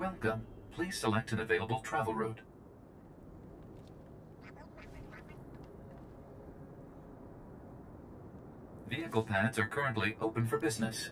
Welcome. Please select an available travel route. Vehicle pads are currently open for business.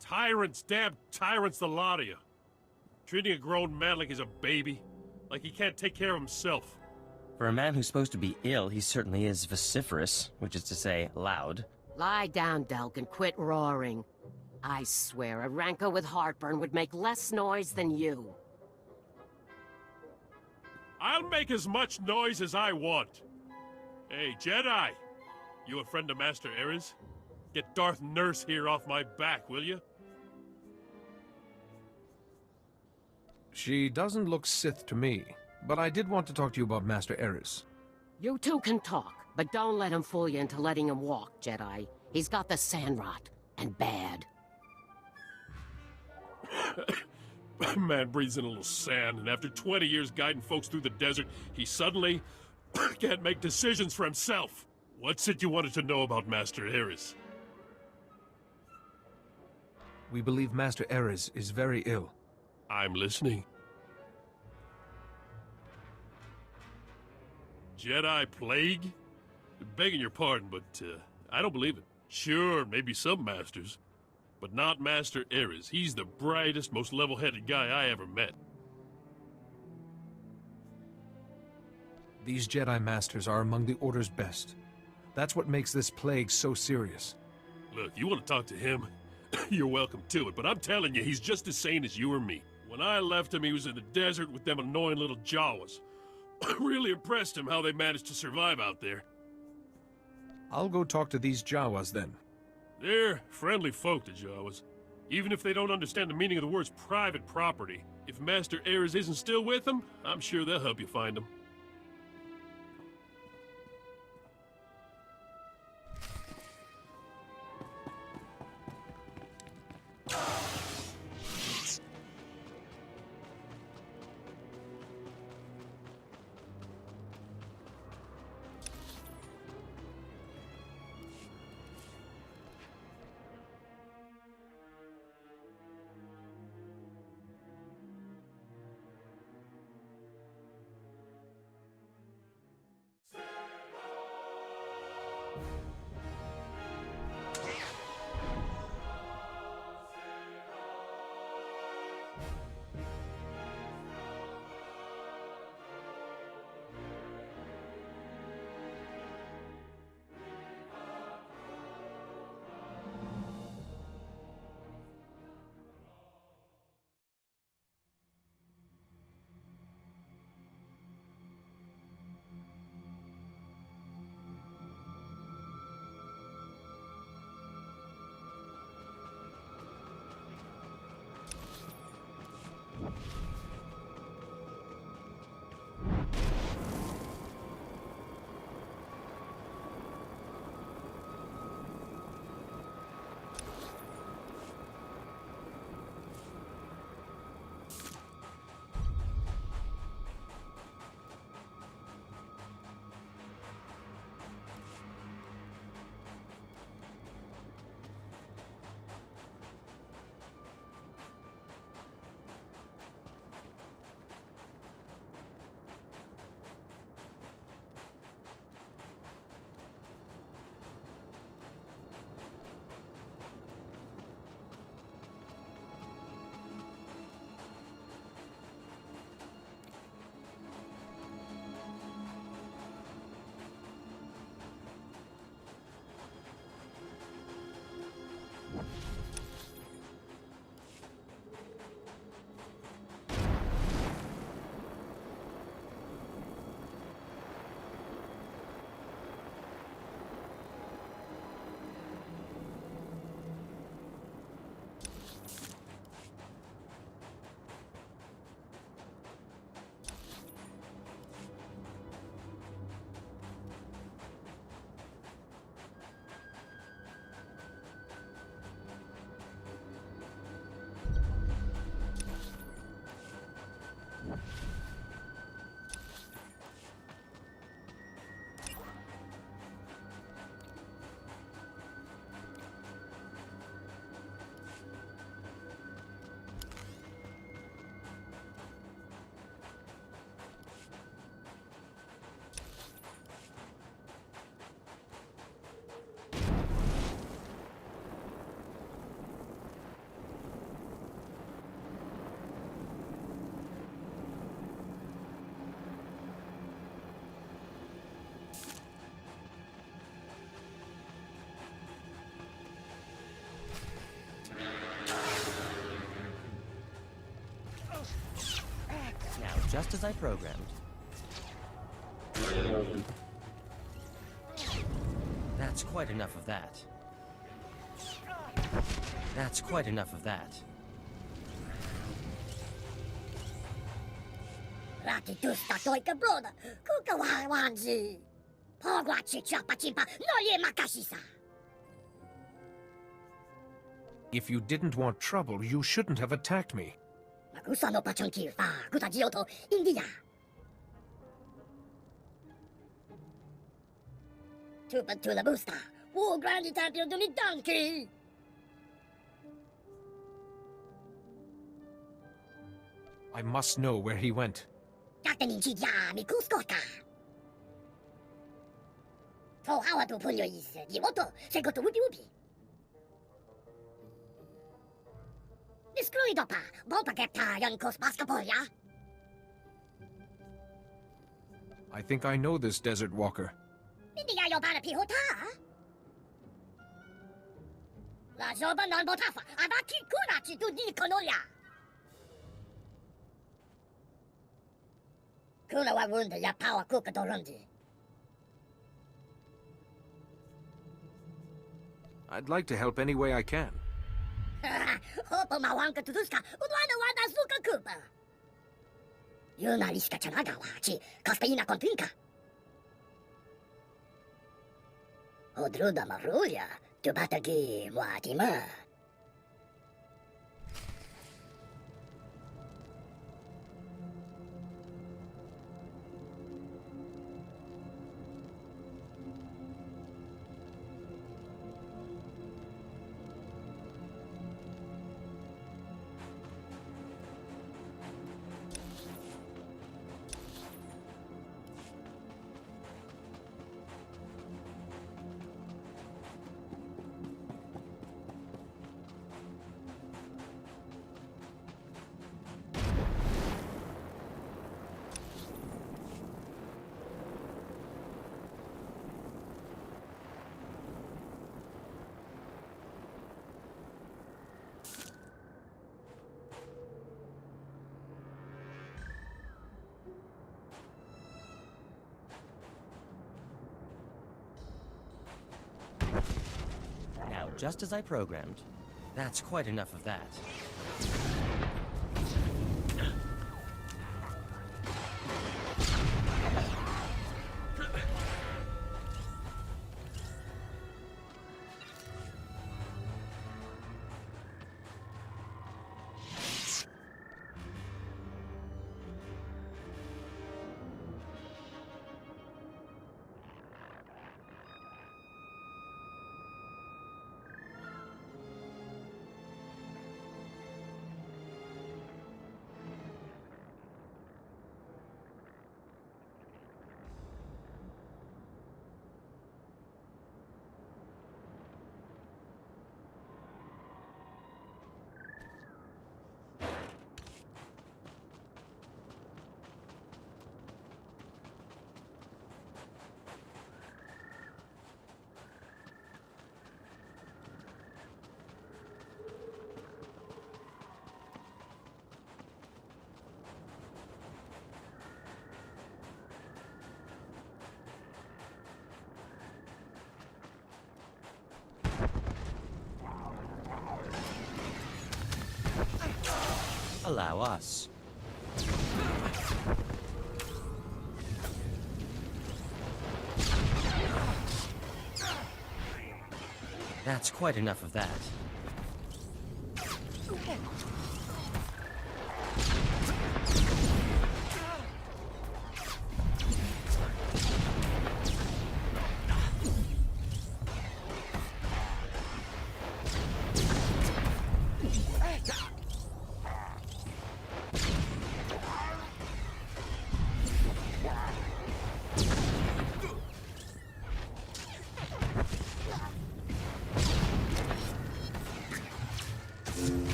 Tyrants, damn tyrants, the lot of you. Treating a grown man like he's a baby. Like he can't take care of himself. For a man who's supposed to be ill, he certainly is vociferous, which is to say, loud. Lie down, Delk, and quit roaring. I swear a Ranko with heartburn would make less noise than you. I'll make as much noise as I want. Hey, Jedi! You a friend of Master Ares? Get Darth Nurse here off my back, will you? She doesn't look Sith to me, but I did want to talk to you about Master Ares. You two can talk, but don't let him fool you into letting him walk, Jedi. He's got the sand rot, and bad. Man breathes in a little sand, and after 20 years guiding folks through the desert, he suddenly can't make decisions for himself. What's it you wanted to know about Master Ares? We believe Master Ares is very ill. I'm listening. Jedi plague? Begging your pardon, but I don't believe it. Sure, maybe some masters, but not Master Ares. He's the brightest, most level-headed guy I ever met. These Jedi Masters are among the Order's best. That's what makes this plague so serious. Look, you want to talk to him? You're welcome to it, but I'm telling you, he's just as sane as you or me. When I left him, he was in the desert with them annoying little Jawas. Really impressed him how they managed to survive out there. I'll go talk to these Jawas then. They're friendly folk, the Jawas. Even if they don't understand the meaning of the words private property. If Master Ares isn't still with them, I'm sure they'll help you find him. Now, just as I programmed. That's quite enough of that. That's quite enough of that. Rati tusta toika broda, kuka wanzi. Pogwachi chapa chimpa, no ye makashisa. If you didn't want trouble, you shouldn't have attacked me. Makusa no pachonki fa, kuta jioto, India. Tupa tula busta, wo grandi tapio duni donkey. I must know where he went. Kaktenin chidya mi kuskota. To hawa tu punyo is, diwoto, segoto wupi wupi. Discluido pa, volta getta yon kos paskaporia. I think I know this desert walker. India yo bana pihota. La joba non botafa, abaki kunachi tu di konoria. Kuna wa wunda ya power kuka dorundi. I'd like to help any way I can. Hopo mawanka tuduska, udwana wada suka kupa. Yuna liska chanaga wachi, kaspeina kontinka. Odruda maruya, tubatagi muatima. Now, just as I programmed. That's quite enough of that. Allow us. That's quite enough of that.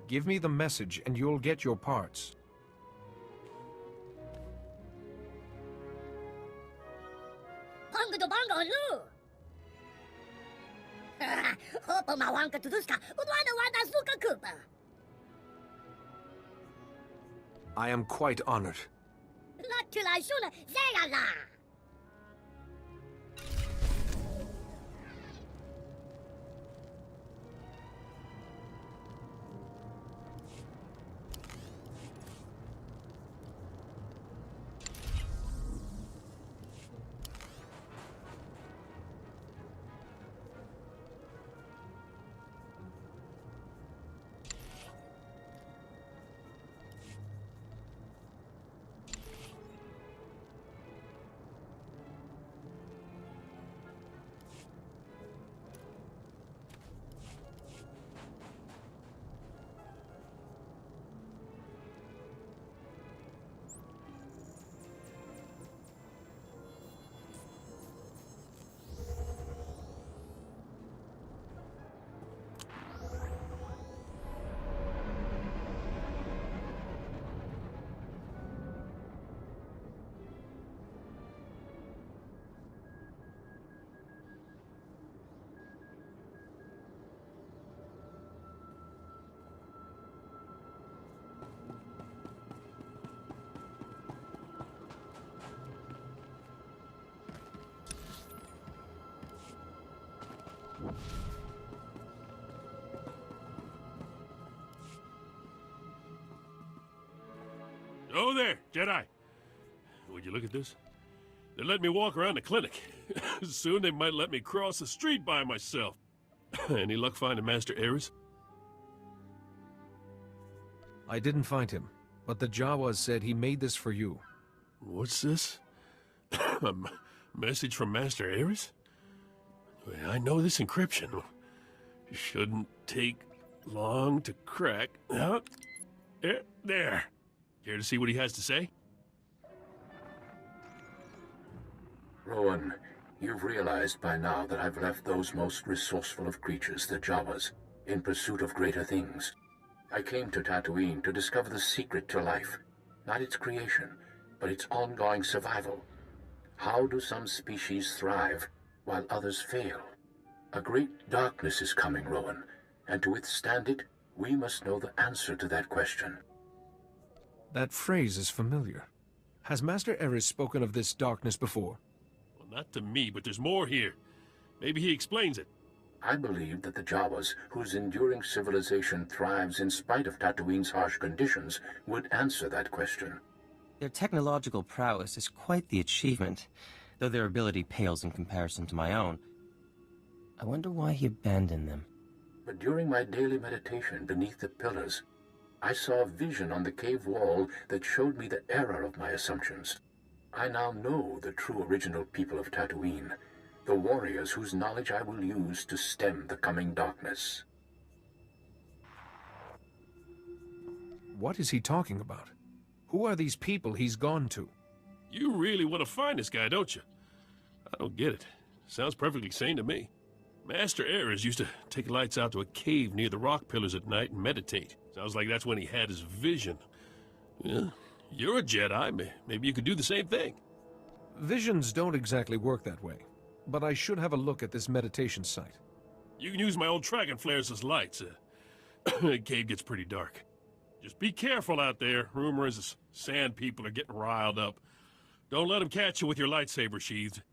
Give me the message and you'll get your parts. I am quite honored. Oh there, Jedi. Would you look at this? They let me walk around the clinic. Soon they might let me cross the street by myself. Any luck finding Master Ares? I didn't find him, but the Jawas said he made this for you. What's this? A message from Master Ares? I know this encryption. Shouldn't take long to crack. There. Care to see what he has to say? Rowan, you've realized by now that I've left those most resourceful of creatures, the Jawas, in pursuit of greater things. I came to Tatooine to discover the secret to life, not its creation, but its ongoing survival. How do some species thrive while others fail? A great darkness is coming, Rowan, and to withstand it, we must know the answer to that question. That phrase is familiar. Has Master Ares spoken of this darkness before? Well, not to me, but there's more here. Maybe he explains it. I believe that the Jawas, whose enduring civilization thrives in spite of Tatooine's harsh conditions, would answer that question. Their technological prowess is quite the achievement, though their ability pales in comparison to my own. I wonder why he abandoned them. But during my daily meditation beneath the pillars, I saw a vision on the cave wall that showed me the error of my assumptions. I now know the true original people of Tatooine, the warriors whose knowledge I will use to stem the coming darkness. What is he talking about? Who are these people he's gone to? You really want to find this guy, don't you? I don't get it. Sounds perfectly sane to me. Master Ares used to take lights out to a cave near the rock pillars at night and meditate. Sounds like that's when he had his vision. Yeah, you're a Jedi. Maybe you could do the same thing. Visions don't exactly work that way, but I should have a look at this meditation site. You can use my old dragon flares as lights. The cave gets pretty dark. Just be careful out there. Rumor is the sand people are getting riled up. Don't let them catch you with your lightsaber sheathed.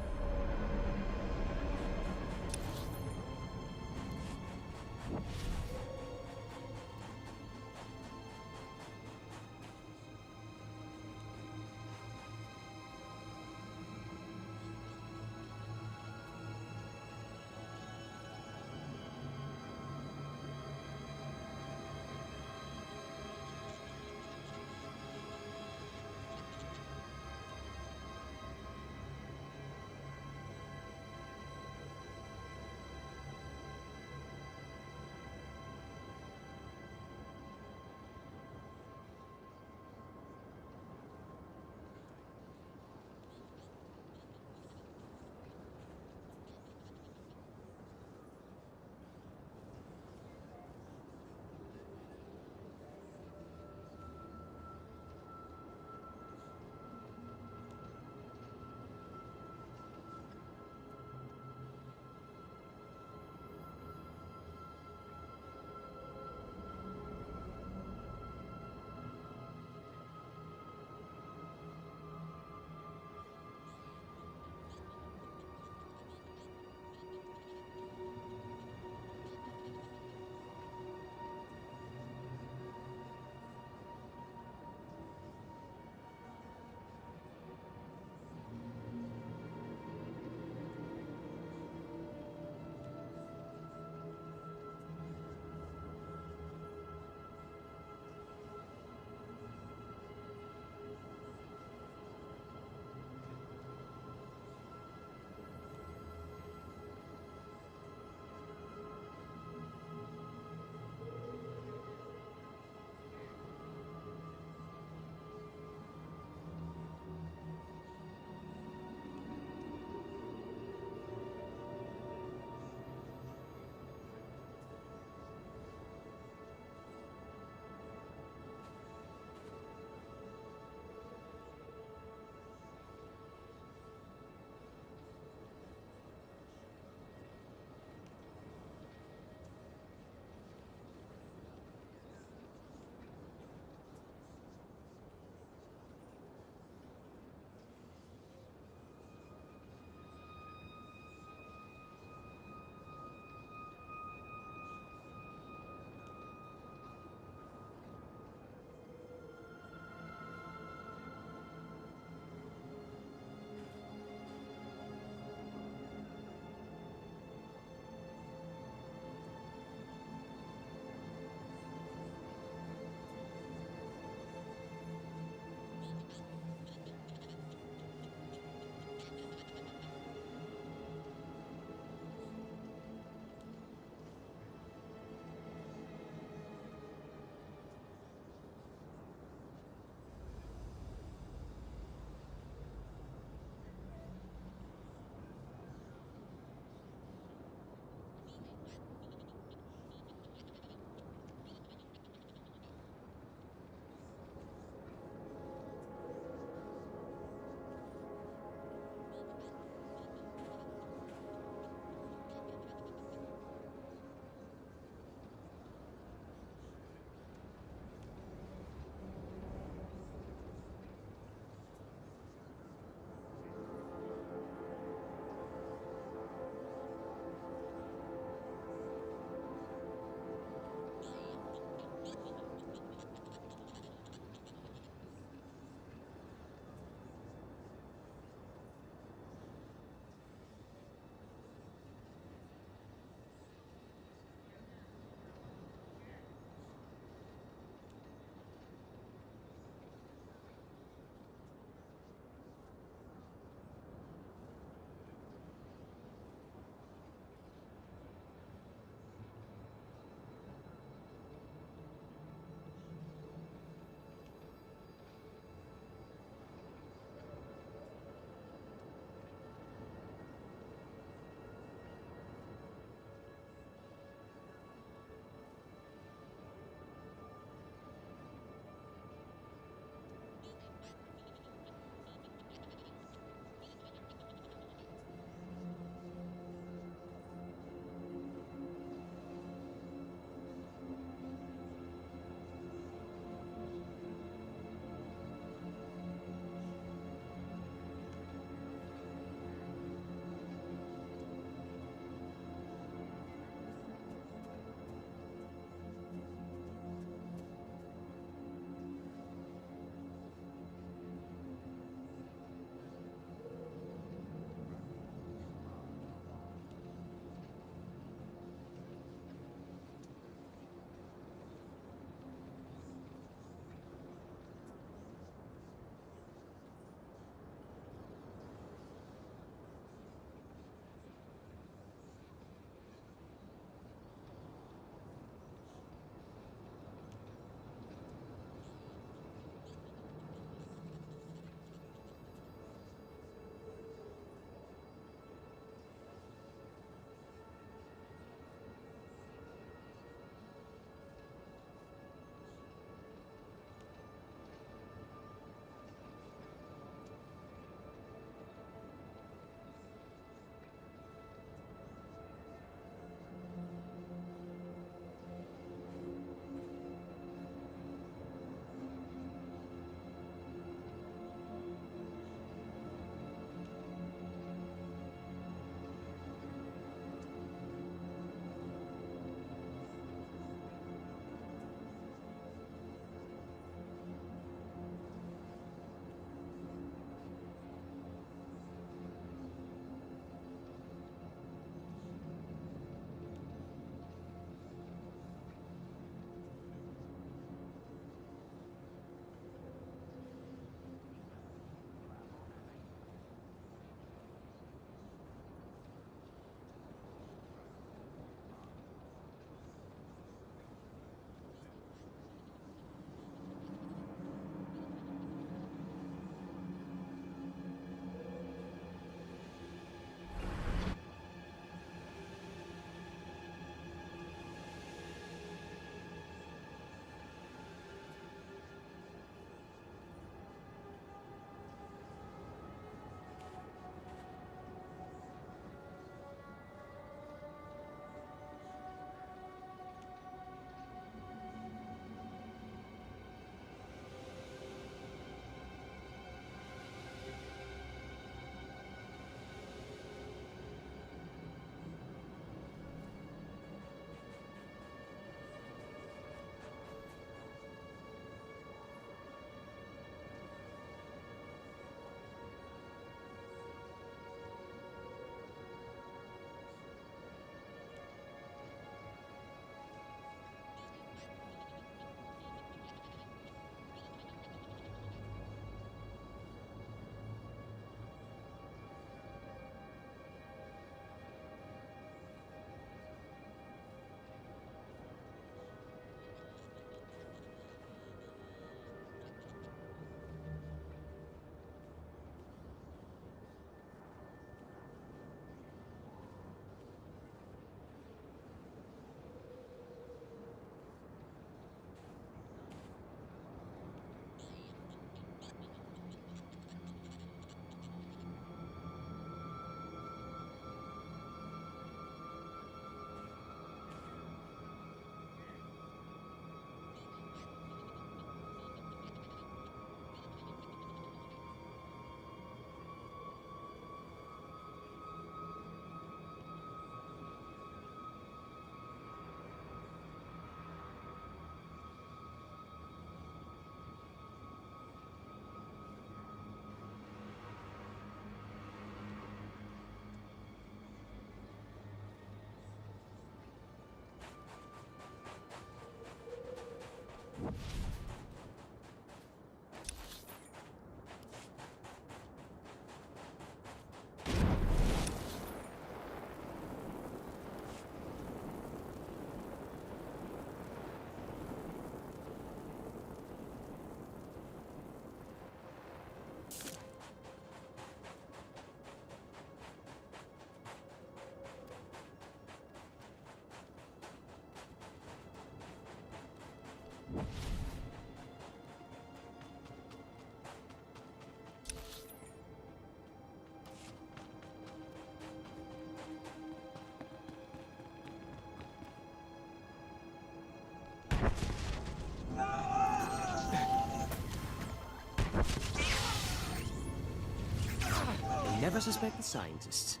never suspect the scientists.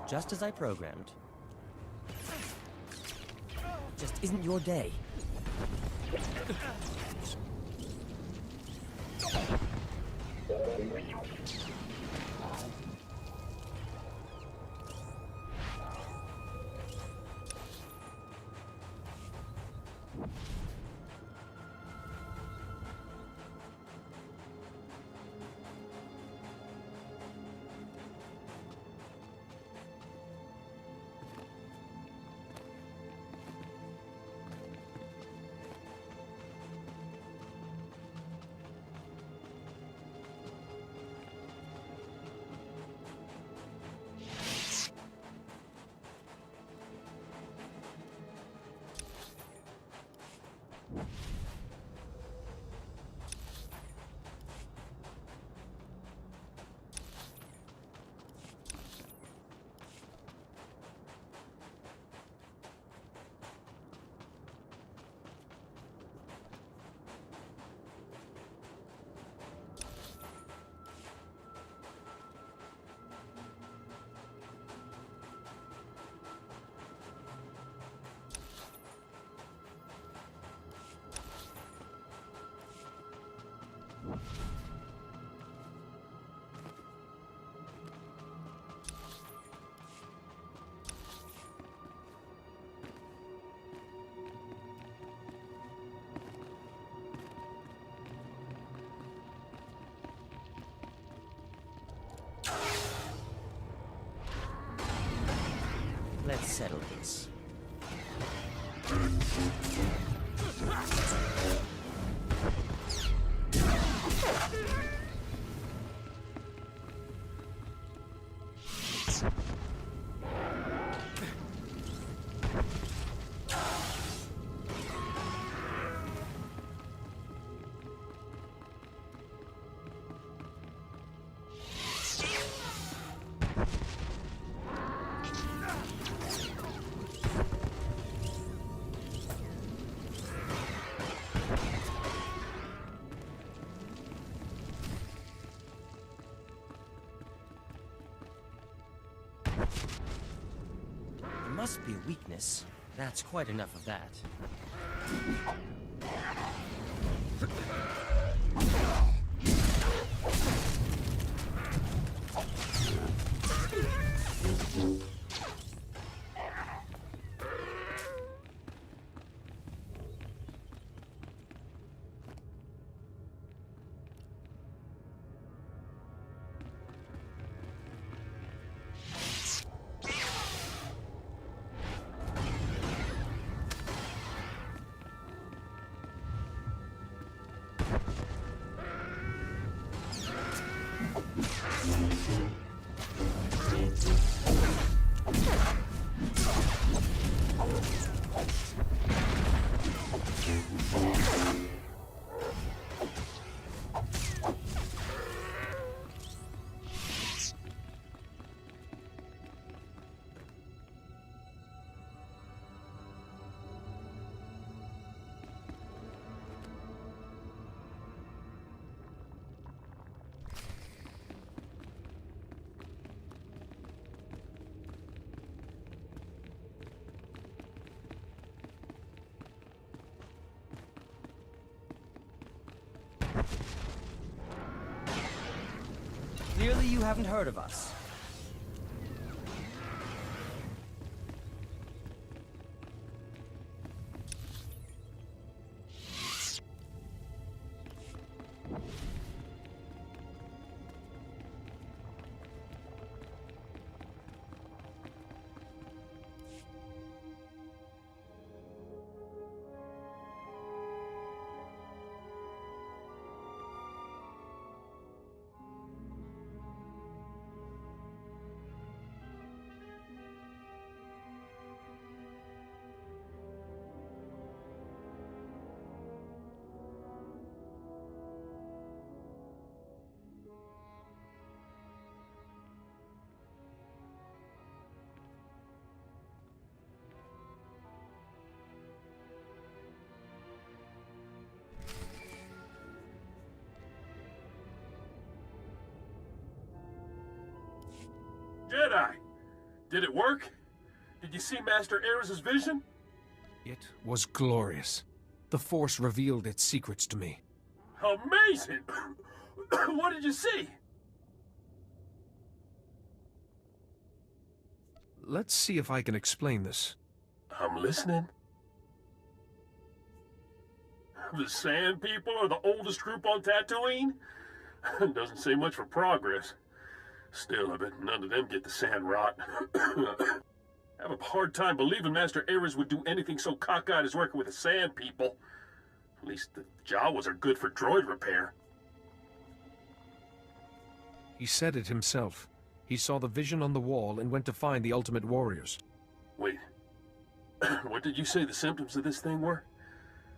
Just as I programmed. Just isn't your day. Let's settle this. Must be a weakness. That's quite enough of that. Clearly you haven't heard of us. Jedi, did it work? Did you see Master Ares' vision? It was glorious. The Force revealed its secrets to me. Amazing! What did you see? Let's see if I can explain this. I'm listening. The Sand People are the oldest group on Tatooine? Doesn't say much for progress. Still, I bet none of them get the sand rot. I have a hard time believing Master Ares would do anything so cockeyed as working with the Sand People. At least the Jawas are good for droid repair. He said it himself. He saw the vision on the wall and went to find the Ultimate Warriors. Wait. What did you say the symptoms of this thing were?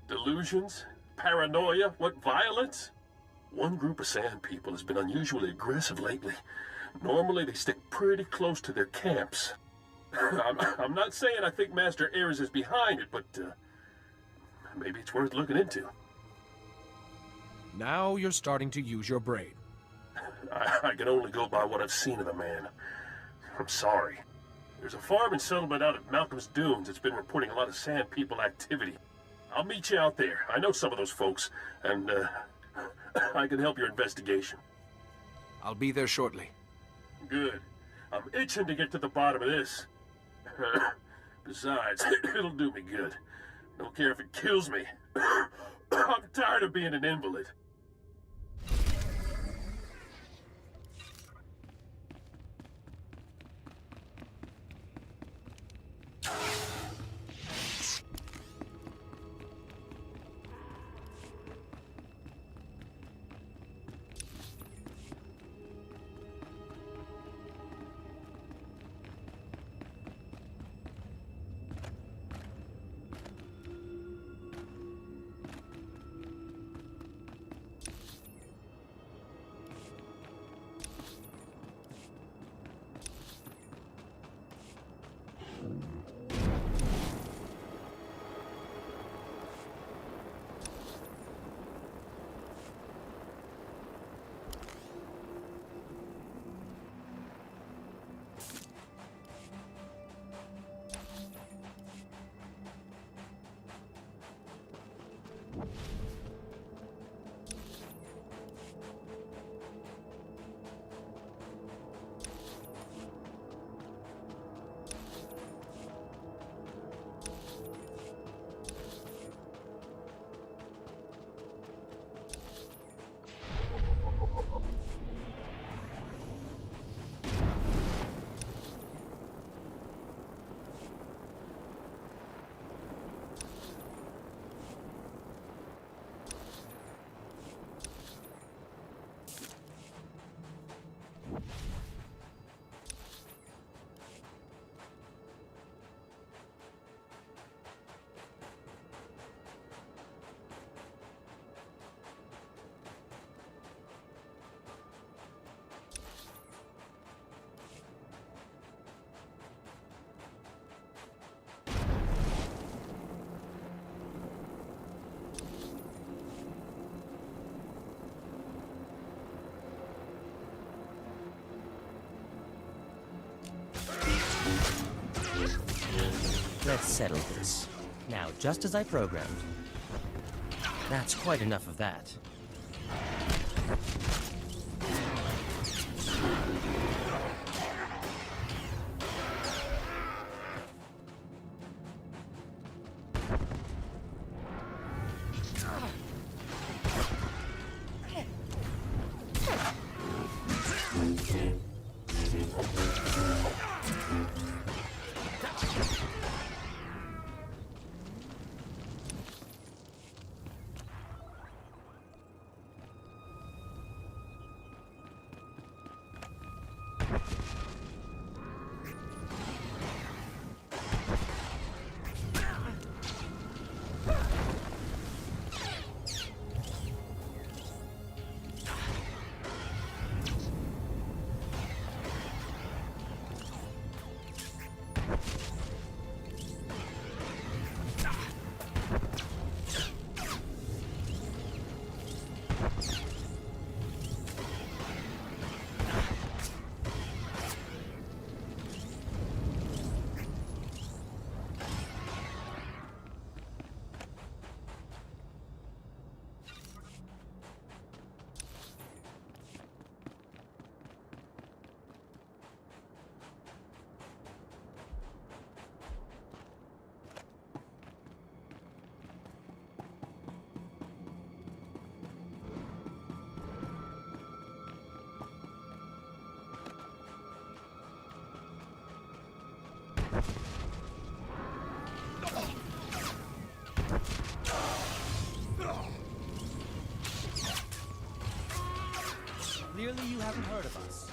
Delusions? Paranoia? What, violence? One group of Sand People has been unusually aggressive lately. Normally they stick pretty close to their camps. I'm not saying I think Master Ares is behind it, but maybe it's worth looking into. Now you're starting to use your brain. I can only go by what I've seen of the man. I'm sorry. There's a farming settlement out at Malcolm's Dunes that's been reporting a lot of Sand People activity. I'll meet you out there. I know some of those folks, and I can help your investigation. I'll be there shortly. Good. I'm itching to get to the bottom of this. Besides, it'll do me good. Don't care if it kills me. I'm tired of being an invalid. Let's settle this. Now, just as I programmed. That's quite enough of that. Clearly you haven't heard of us.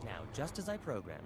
Now, just as I programmed.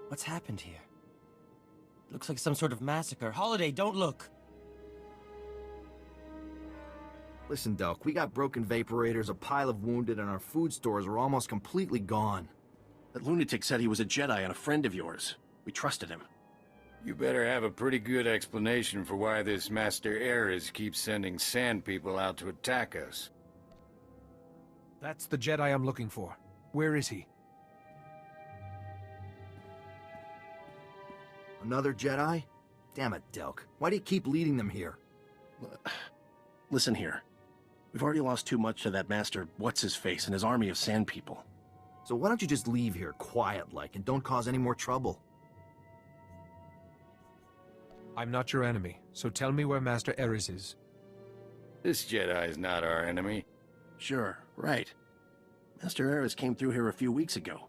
What's happened here? Looks like some sort of massacre. Holiday, don't look! Listen, Delk, we got broken vaporators, a pile of wounded, and our food stores are almost completely gone. That lunatic said he was a Jedi and a friend of yours. We trusted him. You better have a pretty good explanation for why this Master Ares keeps sending sand people out to attack us. That's the Jedi I'm looking for. Where is he? Another Jedi? Damn it, Delk. Why do you keep leading them here? Listen here. We've already lost too much to that Master What's-His-Face and his army of sand people. So why don't you just leave here, quiet-like, and don't cause any more trouble? I'm not your enemy, so tell me where Master Ares is. This Jedi is not our enemy. Sure, right. Master Ares came through here a few weeks ago.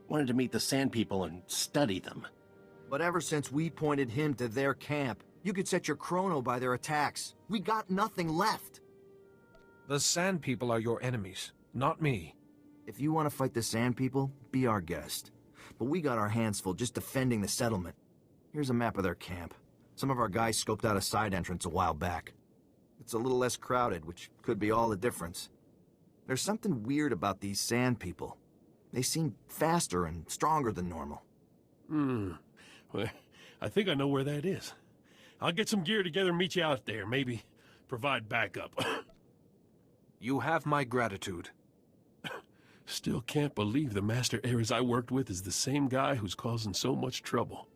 Wanted to meet the sand people and study them. But ever since we pointed him to their camp, you could set your chrono by their attacks. We got nothing left. The Sand People are your enemies, not me. If you want to fight the Sand People, be our guest. But we got our hands full just defending the settlement. Here's a map of their camp. Some of our guys scoped out a side entrance a while back. It's a little less crowded, which could be all the difference. There's something weird about these Sand People. They seem faster and stronger than normal. Well, I think I know where that is. I'll get some gear together and meet you out there. Maybe provide backup. You have my gratitude. Still can't believe the Master Ares I worked with is the same guy who's causing so much trouble.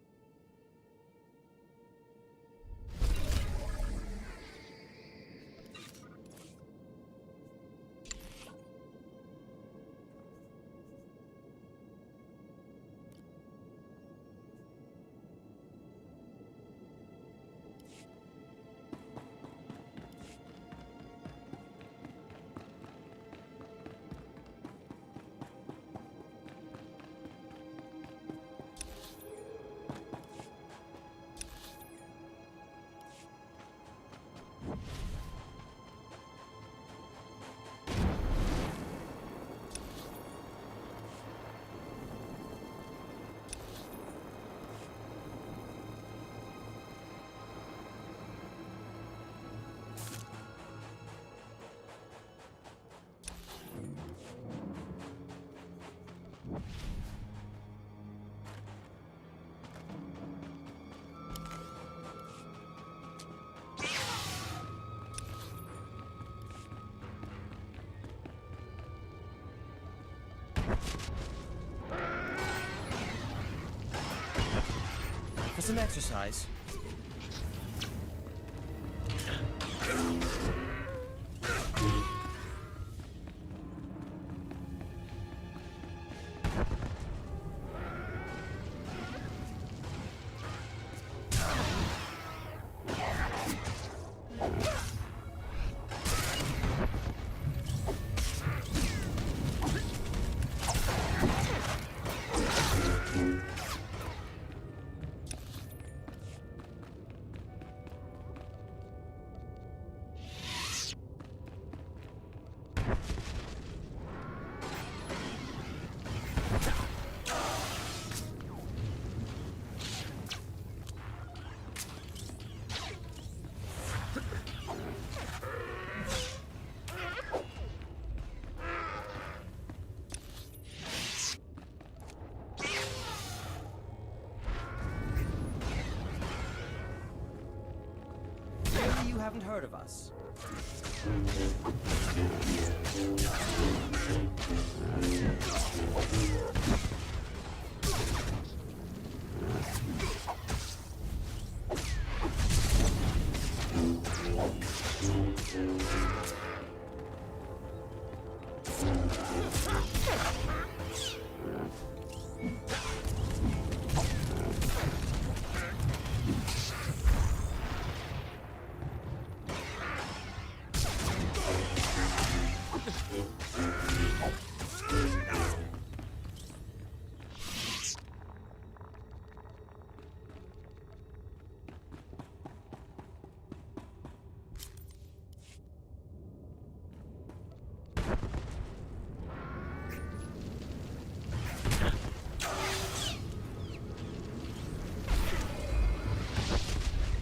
For some exercise. you haven't heard of us.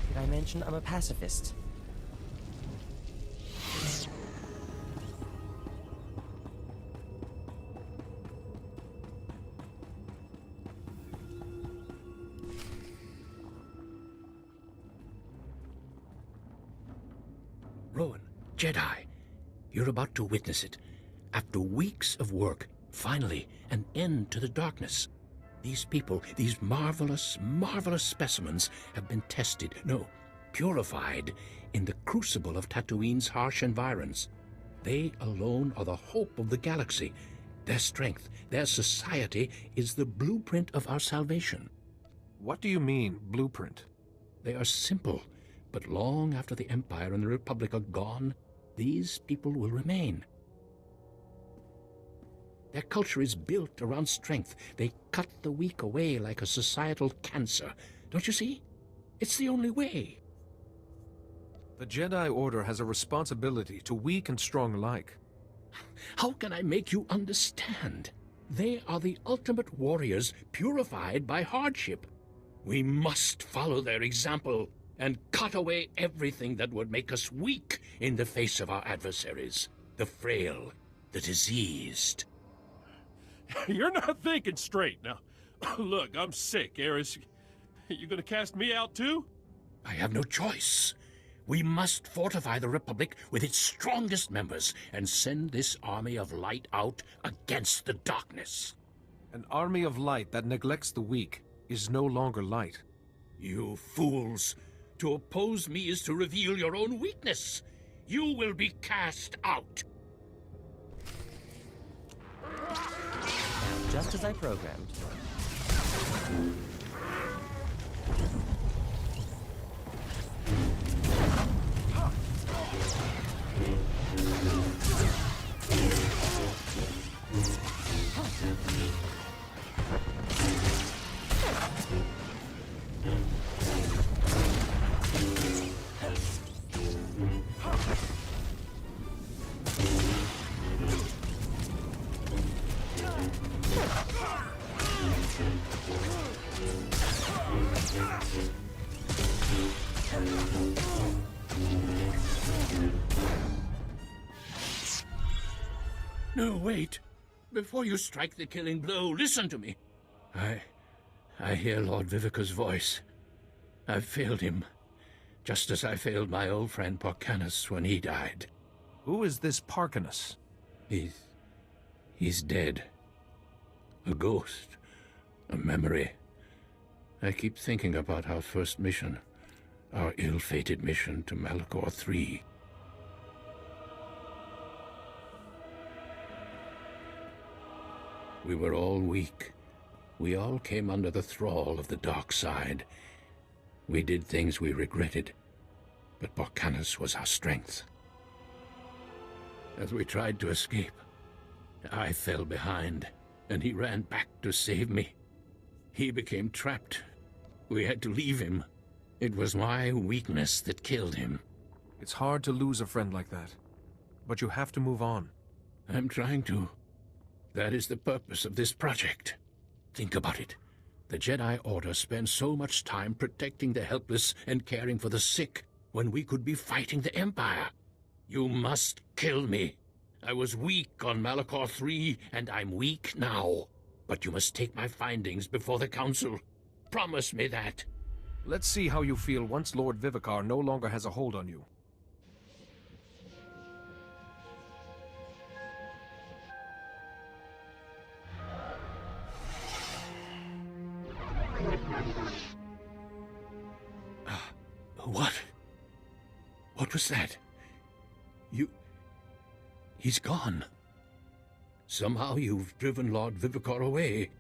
Did I mention I'm a pacifist? Rowan, Jedi, you're about to witness it. After weeks of work, finally, an end to the darkness. These people, these marvelous, marvelous specimens have been tested, no, purified, in the crucible of Tatooine's harsh environs. They alone are the hope of the galaxy. Their strength, their society is the blueprint of our salvation. What do you mean, blueprint? They are simple, but long after the Empire and the Republic are gone, these people will remain. Their culture is built around strength. They cut the weak away like a societal cancer. Don't you see? It's the only way. The Jedi Order has a responsibility to weak and strong alike. How can I make you understand? They are the ultimate warriors purified by hardship. We must follow their example and cut away everything that would make us weak in the face of our adversaries. The frail, the diseased. You're not thinking straight. Now, look, I'm sick, Eris. You gonna cast me out too? I have no choice. We must fortify the Republic with its strongest members and send this army of light out against the darkness. An army of light that neglects the weak is no longer light. You fools! To oppose me is to reveal your own weakness. You will be cast out. Just as I programmed. No, wait. Before you strike the killing blow, listen to me. I hear Lord Vivica's voice. I've failed him, just as I failed my old friend Porcanus when he died. Who is this Parkinus? He's dead. A ghost. A memory. I keep thinking about our first mission. Our ill-fated mission to Malachor III. We were all weak. We all came under the thrall of the dark side. We did things we regretted, but Porcanus was our strength. As we tried to escape, I fell behind, and he ran back to save me. He became trapped. We had to leave him. It was my weakness that killed him. It's hard to lose a friend like that, but you have to move on. I'm trying to. That is the purpose of this project. Think about it. The Jedi Order spends so much time protecting the helpless and caring for the sick when we could be fighting the Empire. You must kill me. I was weak on Malachor III, and I'm weak now. But you must take my findings before the Council. Promise me that. Let's see how you feel once Lord Vivicar no longer has a hold on you. What? What was that? He's gone. Somehow you've driven Lord Vivicar away.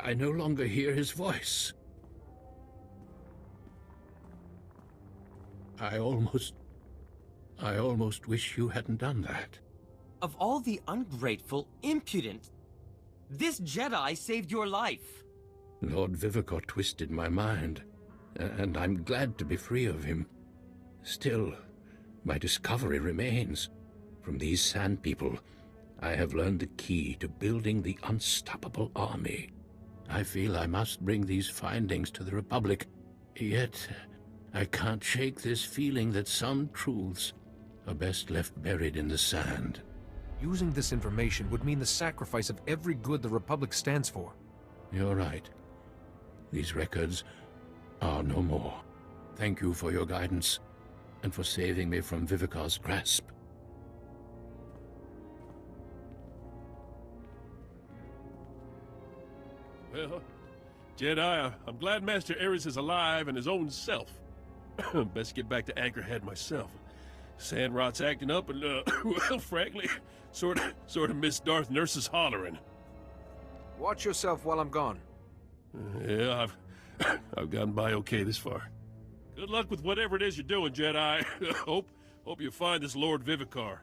I no longer hear his voice. I almost wish you hadn't done that. Of all the ungrateful, impudent... This Jedi saved your life! Lord Vivicar twisted my mind, and I'm glad to be free of him. Still, my discovery remains. From these Sand People, I have learned the key to building the unstoppable army. I feel I must bring these findings to the Republic, yet I can't shake this feeling that some truths are best left buried in the sand. Using this information would mean the sacrifice of every good the Republic stands for. You're right. These records are no more. Thank you for your guidance, and for saving me from Vivicar's grasp. Well, Jedi, I'm glad Master Ares is alive and his own self. Best get back to Anchorhead myself. Sandrot's acting up and, well, frankly, sort of miss Darth Nurse's hollering. Watch yourself while I'm gone. Yeah, I've gotten by okay this far. Good luck with whatever it is you're doing, Jedi. Hope you find this Lord Vivicar.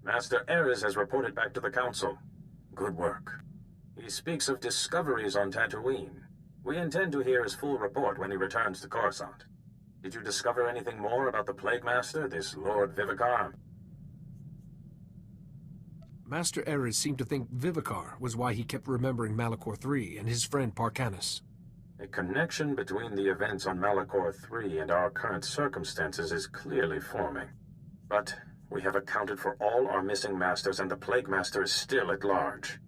Master Ares has reported back to the Council. Good work. He speaks of discoveries on Tatooine. We intend to hear his full report when he returns to Coruscant. Did you discover anything more about the Plague Master, this Lord Vivicar? Master Ares seemed to think Vivicar was why he kept remembering Malachor III and his friend Parcanus. A connection between the events on Malachor III and our current circumstances is clearly forming. But we have accounted for all our missing masters, and the Plague Master is still at large.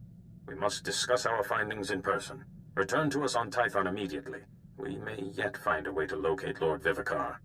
We must discuss our findings in person. Return to us on Tython immediately. We may yet find a way to locate Lord Vivicar.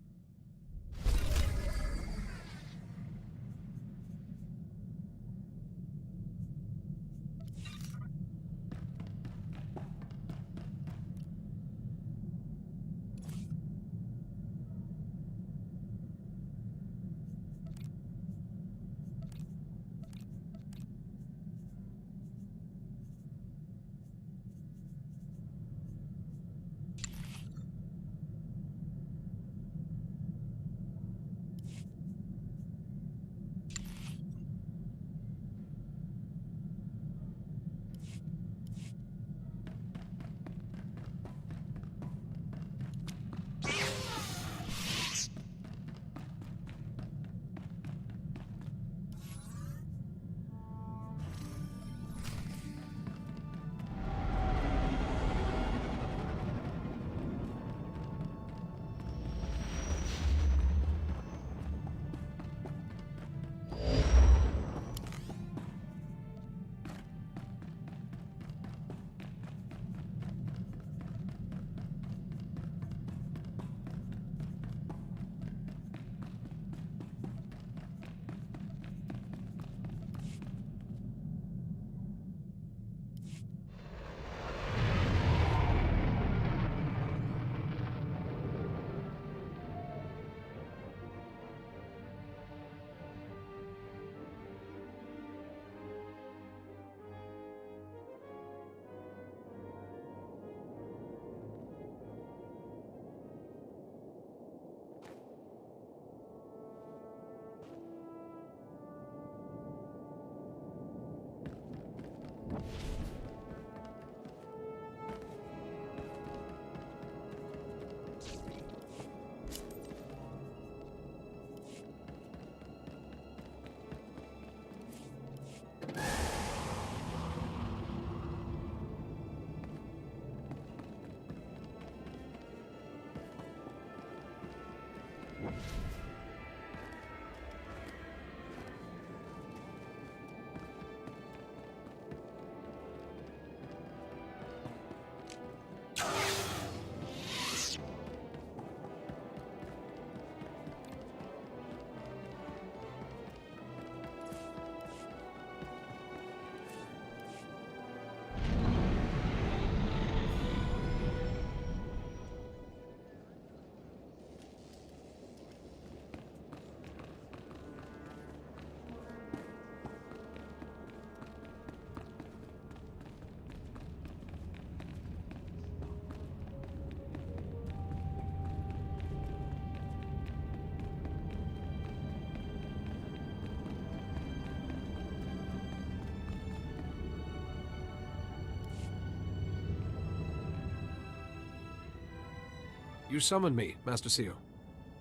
You summoned me, Master Seal.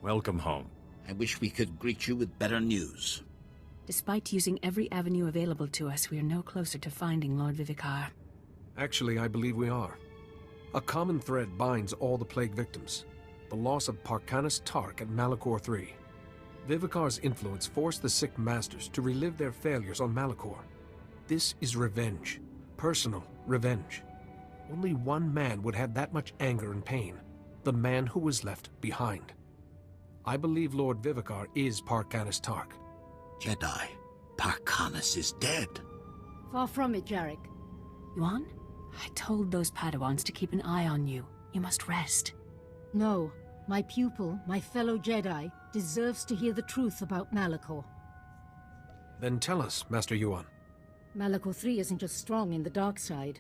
Welcome home. I wish we could greet you with better news. Despite using every avenue available to us, we are no closer to finding Lord Vivicar. Actually, I believe we are. A common thread binds all the plague victims. The loss of Parkanis Tark at Malachor III. Vivicar's influence forced the sick masters to relive their failures on Malachor. This is revenge. Personal revenge. Only one man would have that much anger and pain. The man who was left behind. I believe Lord Vivicar is Parkanis Tark. Jedi, Parkanis is dead. Far from it, Jarek. Yuan? I told those Padawans to keep an eye on you. You must rest. No. My pupil, my fellow Jedi, deserves to hear the truth about Malachor. Then tell us, Master Yuan. Malachor III isn't just strong in the dark side.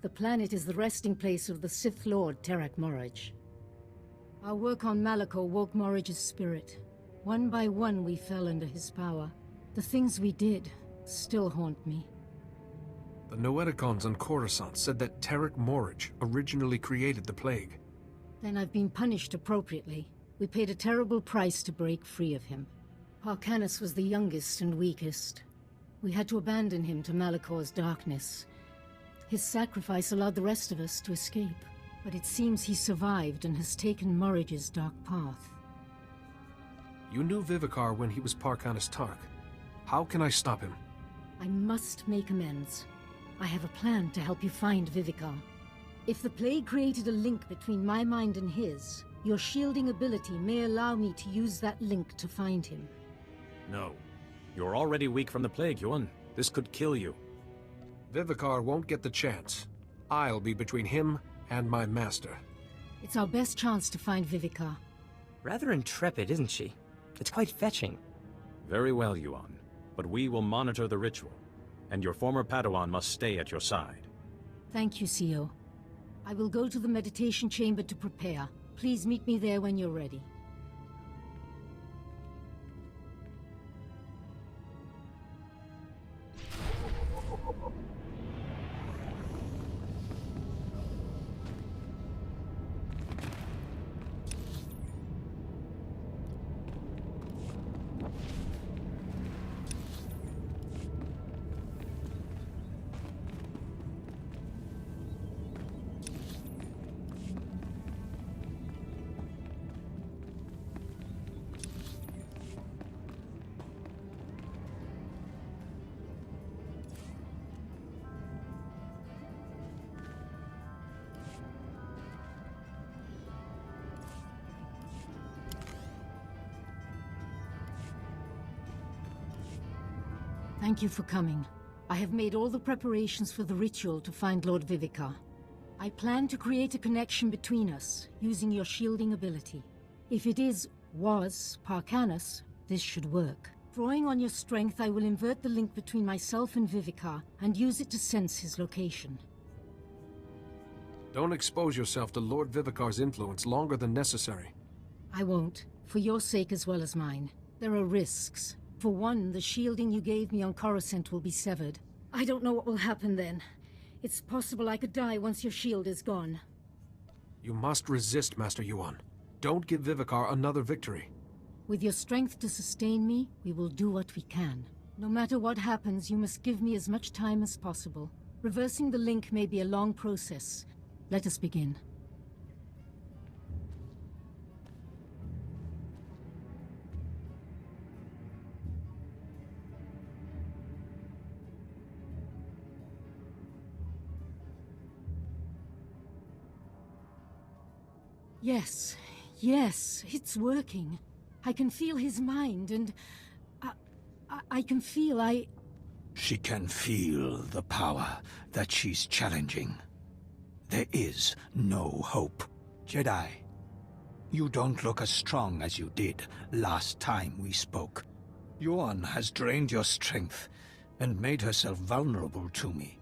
The planet is the resting place of the Sith Lord, Terak Moraj. Our work on Malachor woke Moraj's spirit. One by one we fell under his power. The things we did still haunt me. The Noeticons on Coruscant said that Terak Moraj originally created the plague. Then I've been punished appropriately. We paid a terrible price to break free of him. Parkanis was the youngest and weakest. We had to abandon him to Malachor's darkness. His sacrifice allowed the rest of us to escape. But it seems he survived and has taken Moraj's dark path. You knew Vivicar when he was Parkanis Tark. How can I stop him? I must make amends. I have a plan to help you find Vivicar. If the plague created a link between my mind and his, your shielding ability may allow me to use that link to find him. No. You're already weak from the plague, Yuan. This could kill you. Vivicar won't get the chance. I'll be between him and my master. It's our best chance to find Vivicar. Rather intrepid, isn't she? It's quite fetching. Very well, Yuan. But we will monitor the ritual, and your former Padawan must stay at your side. Thank you, Sio. I will go to the meditation chamber to prepare. Please meet me there when you're ready. Thank you for coming. I have made all the preparations for the ritual to find Lord Vivicar. I plan to create a connection between us, using your shielding ability. If it was Parkanis, this should work. Drawing on your strength, I will invert the link between myself and Vivicar, and use it to sense his location. Don't expose yourself to Lord Vivicar's influence longer than necessary. I won't, for your sake as well as mine. There are risks. For one, the shielding you gave me on Coruscant will be severed. I don't know what will happen then. It's possible I could die once your shield is gone. You must resist, Master Yuan. Don't give Vivicar another victory. With your strength to sustain me, we will do what we can. No matter what happens, you must give me as much time as possible. Reversing the link may be a long process. Let us begin. Yes, yes, it's working. I can feel his mind, and I can feel She can feel the power that she's challenging. There is no hope. Jedi, you don't look as strong as you did last time we spoke. Yuan has drained your strength and made herself vulnerable to me.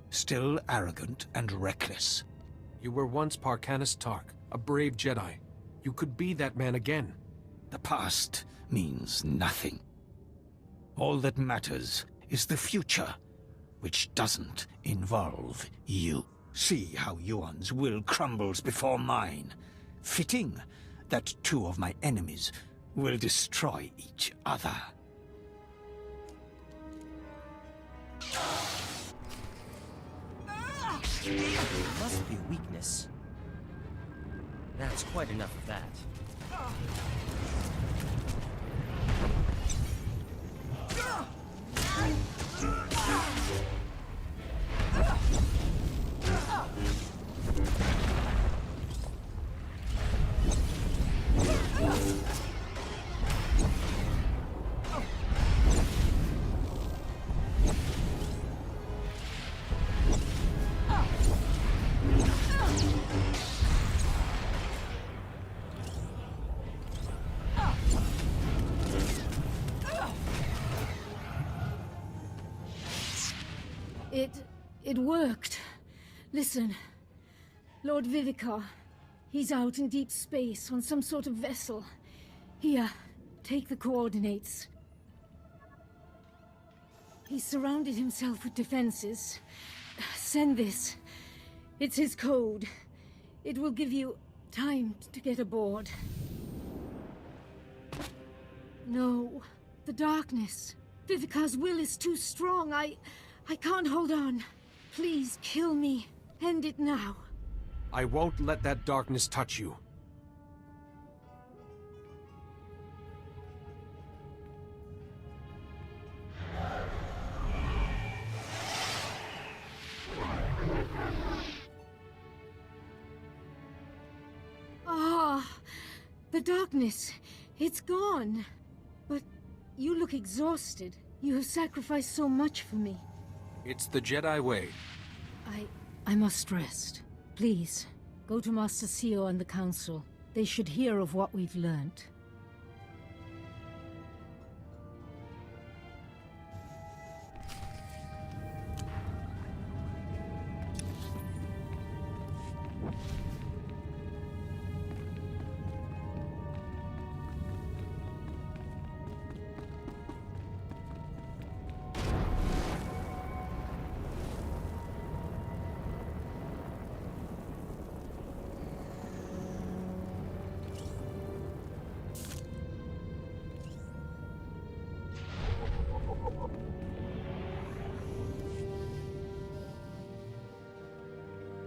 Still arrogant and reckless. You were once Parkanis Tark, a brave Jedi. You could be that man again. The past means nothing. All that matters is the future, which doesn't involve you. See how Yuan's will crumbles before mine. Fitting that two of my enemies will destroy each other. Must be a weakness. That's quite enough of that. It worked. Listen, Lord Vivicar, he's out in deep space on some sort of vessel. Here, take the coordinates. He's surrounded himself with defenses. Send this. It's his code. It will give you time to get aboard. No, the darkness. Vivicar's will is too strong. I can't hold on. Please kill me. End it now. I won't let that darkness touch you. Ah, the darkness. It's gone. But you look exhausted. You have sacrificed so much for me. It's the Jedi way. I must rest. Please, go to Master Sio and the Council. They should hear of what we've learned.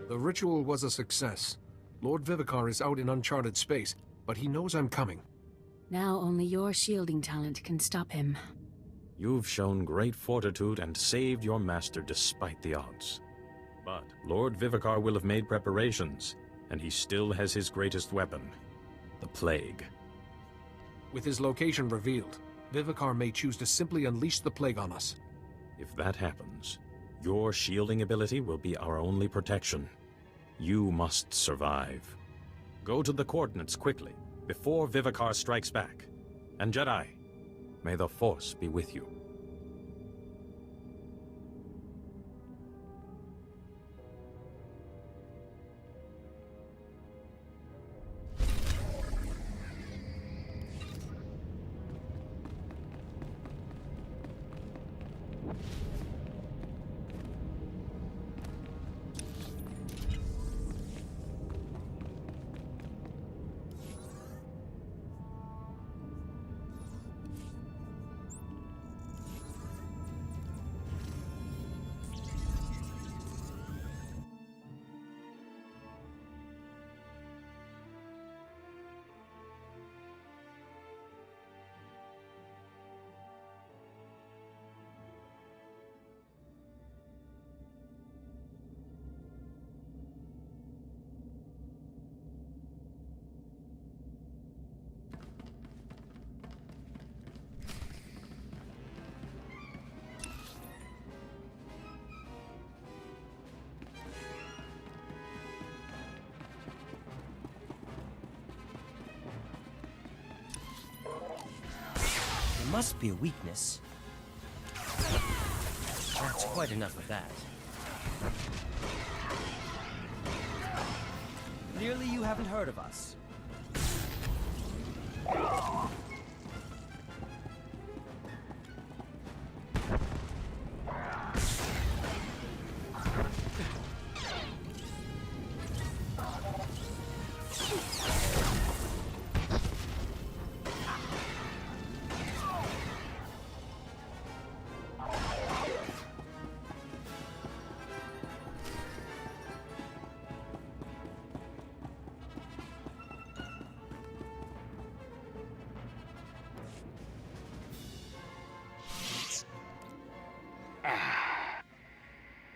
The ritual was a success. Lord Vivicar is out in uncharted space, but he knows I'm coming. Now only your shielding talent can stop him. You've shown great fortitude and saved your master despite the odds. But Lord Vivicar will have made preparations, and he still has his greatest weapon, the Plague. With his location revealed, Vivicar may choose to simply unleash the Plague on us. If that happens, your shielding ability will be our only protection. You must survive. Go to the coordinates quickly, before Vivicar strikes back. And Jedi, may the Force be with you. must be a weakness. That's quite enough of that. Clearly you haven't heard of us.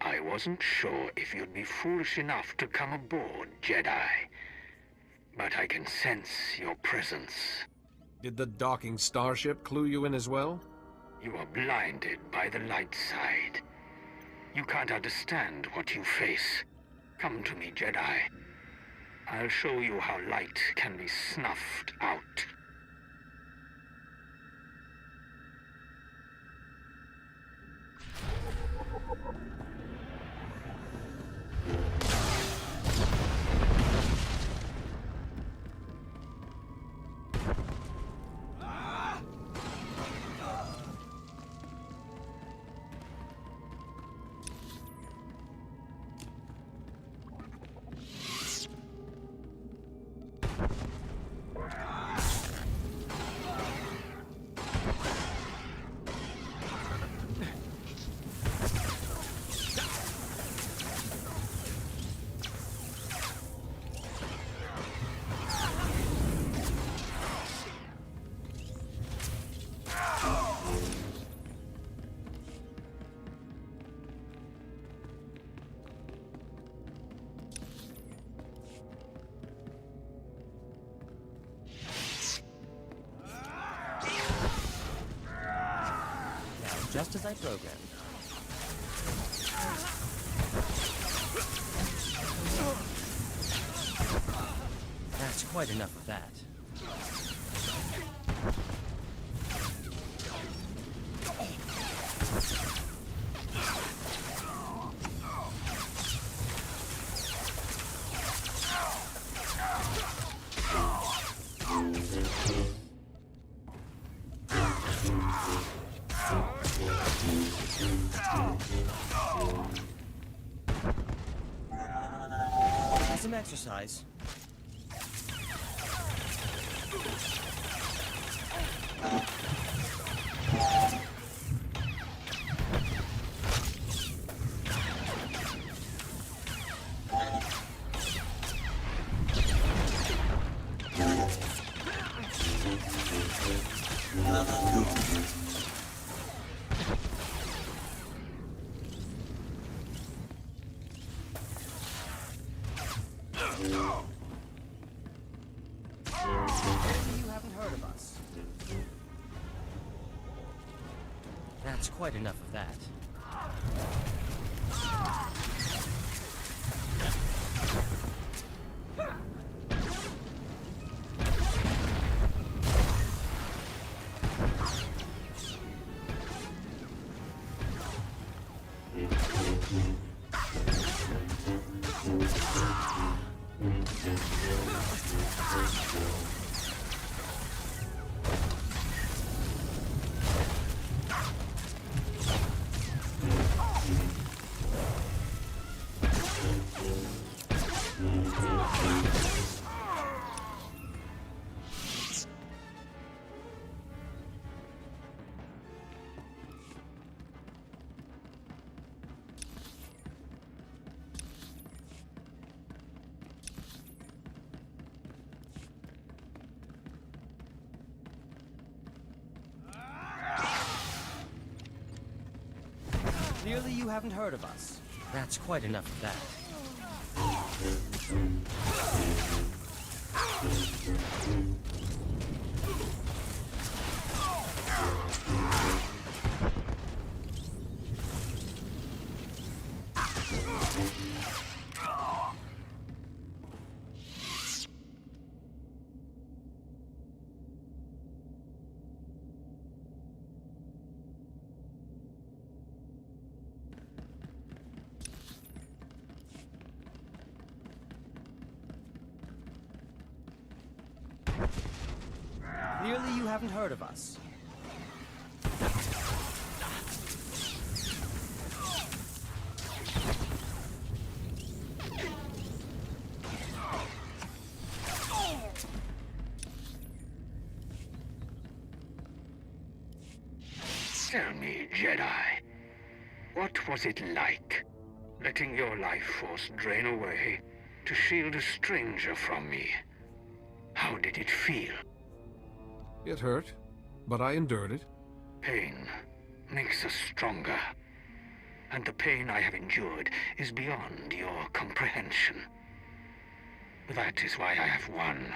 I wasn't sure if you'd be foolish enough to come aboard, Jedi. But I can sense your presence. Did the docking starship clue you in as well? You are blinded by the light side. You can't understand what you face. Come to me, Jedi. I'll show you how light can be snuffed out. Just as I programmed. That's quite enough of that. Some exercise. You haven't heard of us. That's quite enough of that. Clearly you haven't heard of us. That's quite enough of that. haven't heard of us. Tell me, Jedi, what was it like, letting your life force drain away to shield a stranger from me? How did it feel? It hurt, but I endured it. Pain makes us stronger, and the pain I have endured is beyond your comprehension. That is why I have won.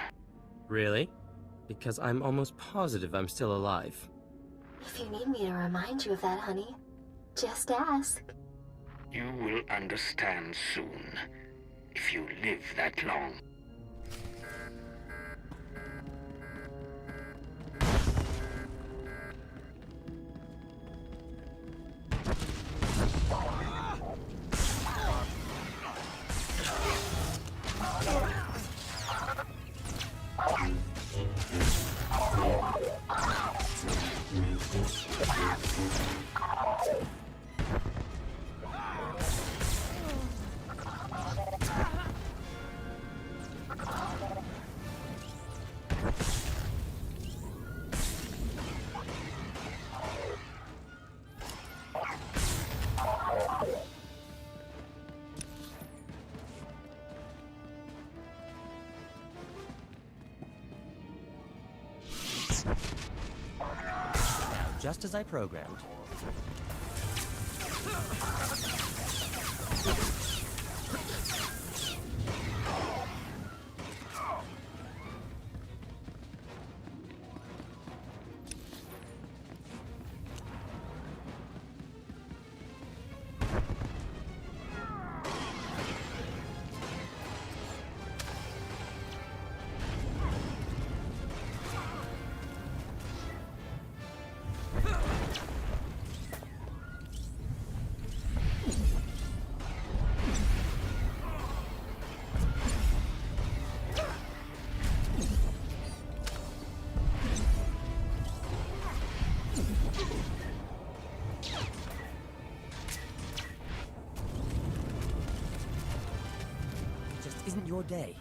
Really? Because I'm almost positive I'm still alive. If you need me to remind you of that, honey, just ask. You will understand soon, if you live that long. Just as I programmed. Isn't your day.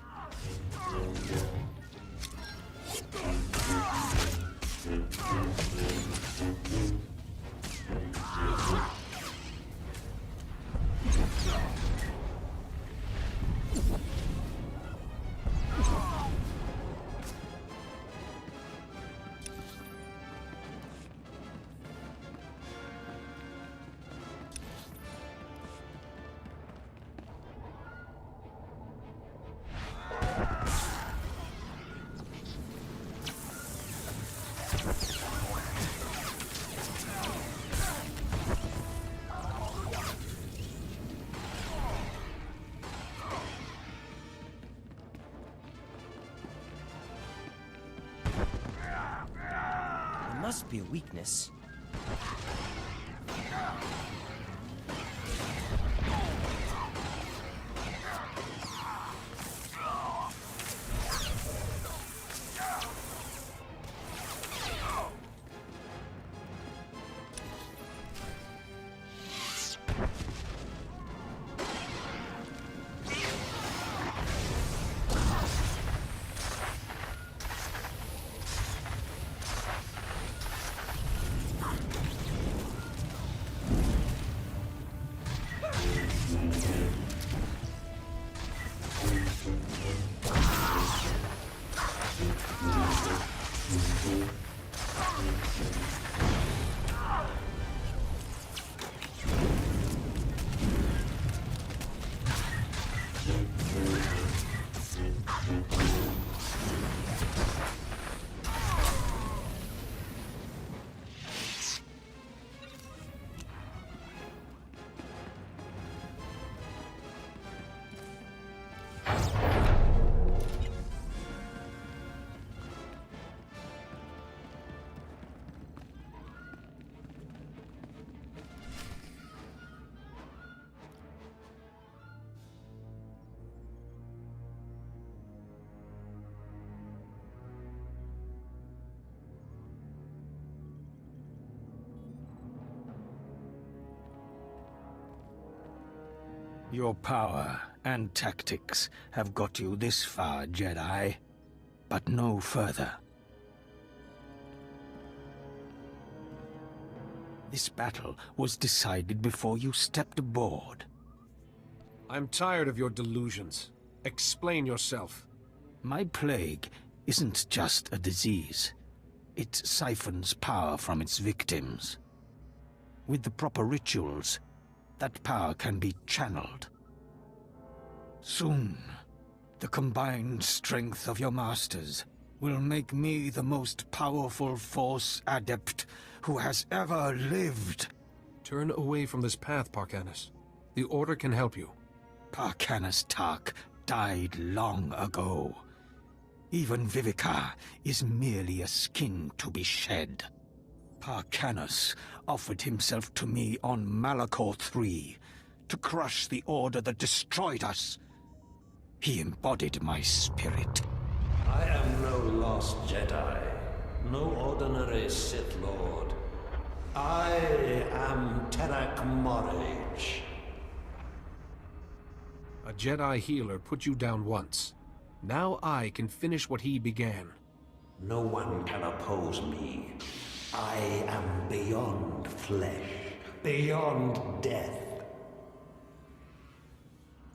Must be a weakness. Your power and tactics have got you this far, Jedi, but no further. This battle was decided before you stepped aboard. I'm tired of your delusions. Explain yourself. My plague isn't just a disease. It siphons power from its victims. With the proper rituals, that power can be channeled. Soon, the combined strength of your masters will make me the most powerful Force adept who has ever lived. Turn away from this path, Parkanis. The Order can help you. Parkanis Tark died long ago. Even Vivica is merely a skin to be shed. Parkanis offered himself to me on Malachor III to crush the Order that destroyed us. He embodied my spirit. I am no lost Jedi, no ordinary Sith Lord. I am Terak Morage. A Jedi healer put you down once. Now I can finish what he began. No one can oppose me. I am beyond flesh, beyond death.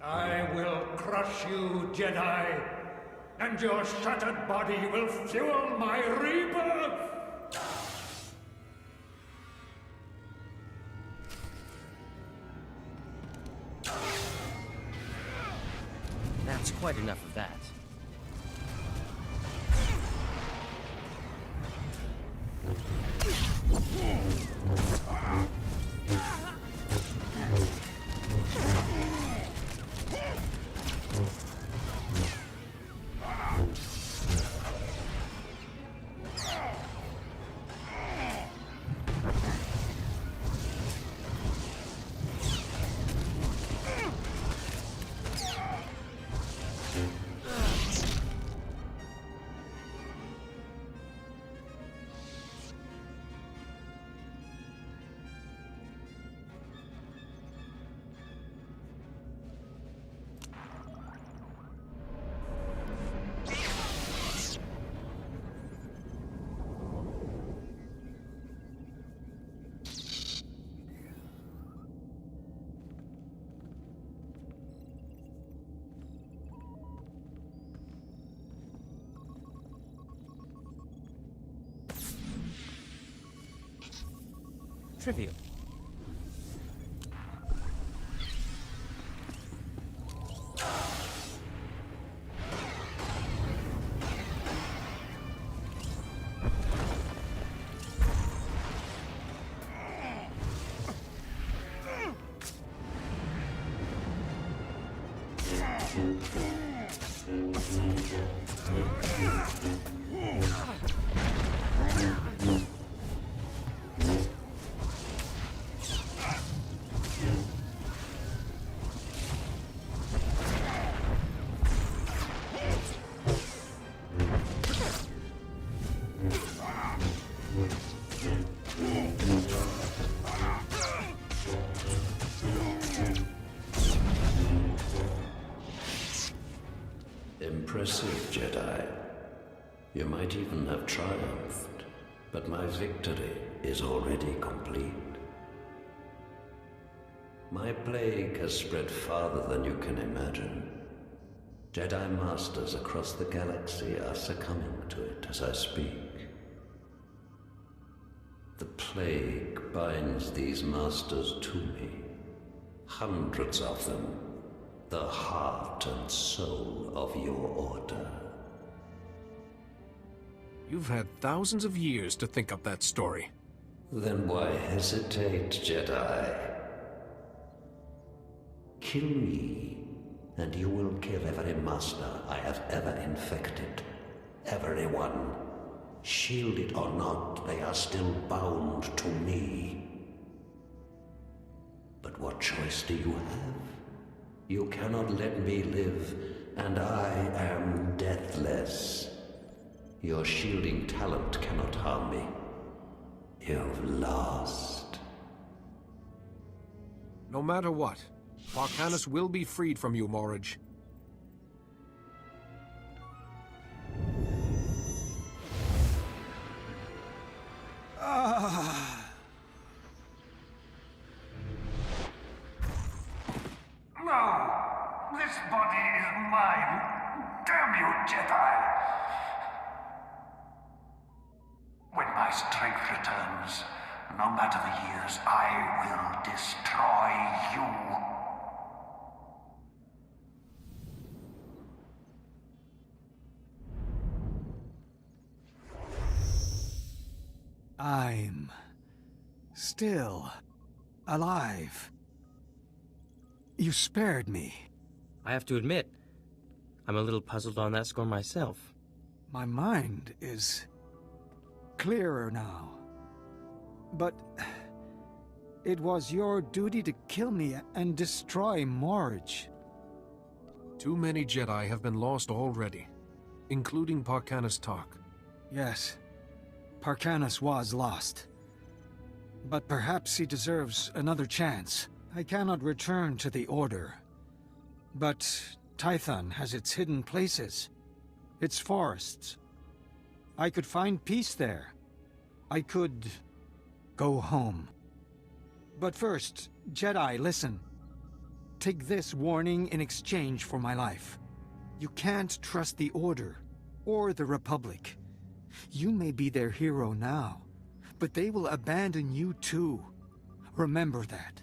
I will crush you, Jedi, and your shattered body will fuel my rebirth! That's quite enough of that. Trivial. Impressive, Jedi. You might even have triumphed, but my victory is already complete. My plague has spread farther than you can imagine. Jedi Masters across the galaxy are succumbing to it as I speak. The plague binds these Masters to me. Hundreds of them. The heart and soul of your Order. You've had thousands of years to think up that story. Then why hesitate, Jedi? Kill me, and you will kill every master I have ever infected. Everyone. Shielded or not, they are still bound to me. But what choice do you have? You cannot let me live, and I am deathless. Your shielding talent cannot harm me. You've lost. No matter what, Parkanis will be freed from you, Morridge. No! This body is mine! Damn you, Jedi! When my strength returns, no matter the years, I will destroy you. I'm still alive. You spared me. I have to admit, I'm a little puzzled on that score myself. My mind is clearer now. But it was your duty to kill me and destroy Morridge. Too many Jedi have been lost already, including Parkanis Tark. Yes, Parkanis was lost. But perhaps he deserves another chance. I cannot return to the Order. But Tython has its hidden places, its forests. I could find peace there. I could go home. But first, Jedi, listen. Take this warning in exchange for my life. You can't trust the Order, or the Republic. You may be their hero now, but they will abandon you too. Remember that.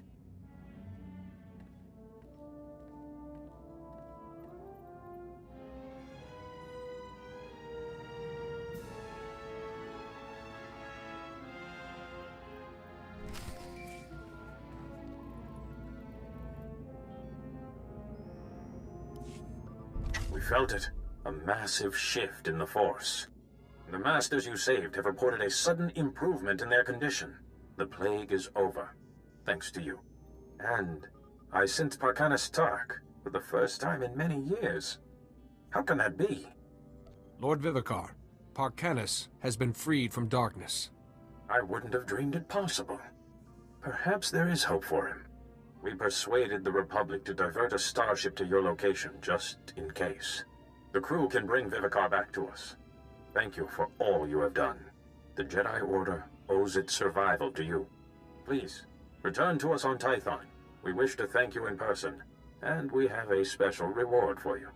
We felt it. A massive shift in the Force. The Masters you saved have reported a sudden improvement in their condition. The plague is over, thanks to you. And I sensed Parkanis Tark for the first time in many years. How can that be? Lord Vivicar, Parkanis has been freed from darkness. I wouldn't have dreamed it possible. Perhaps there is hope for him. We persuaded the Republic to divert a starship to your location, just in case. The crew can bring Vivicar back to us. Thank you for all you have done. The Jedi Order owes its survival to you. Please, return to us on Tython. We wish to thank you in person, and we have a special reward for you.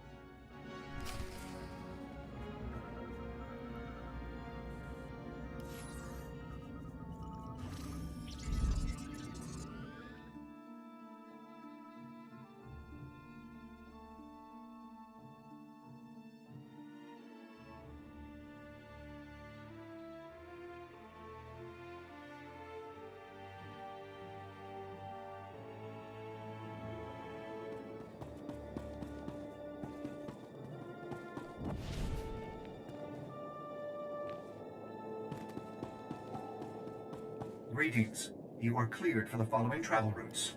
Greetings. You are cleared for the following travel routes.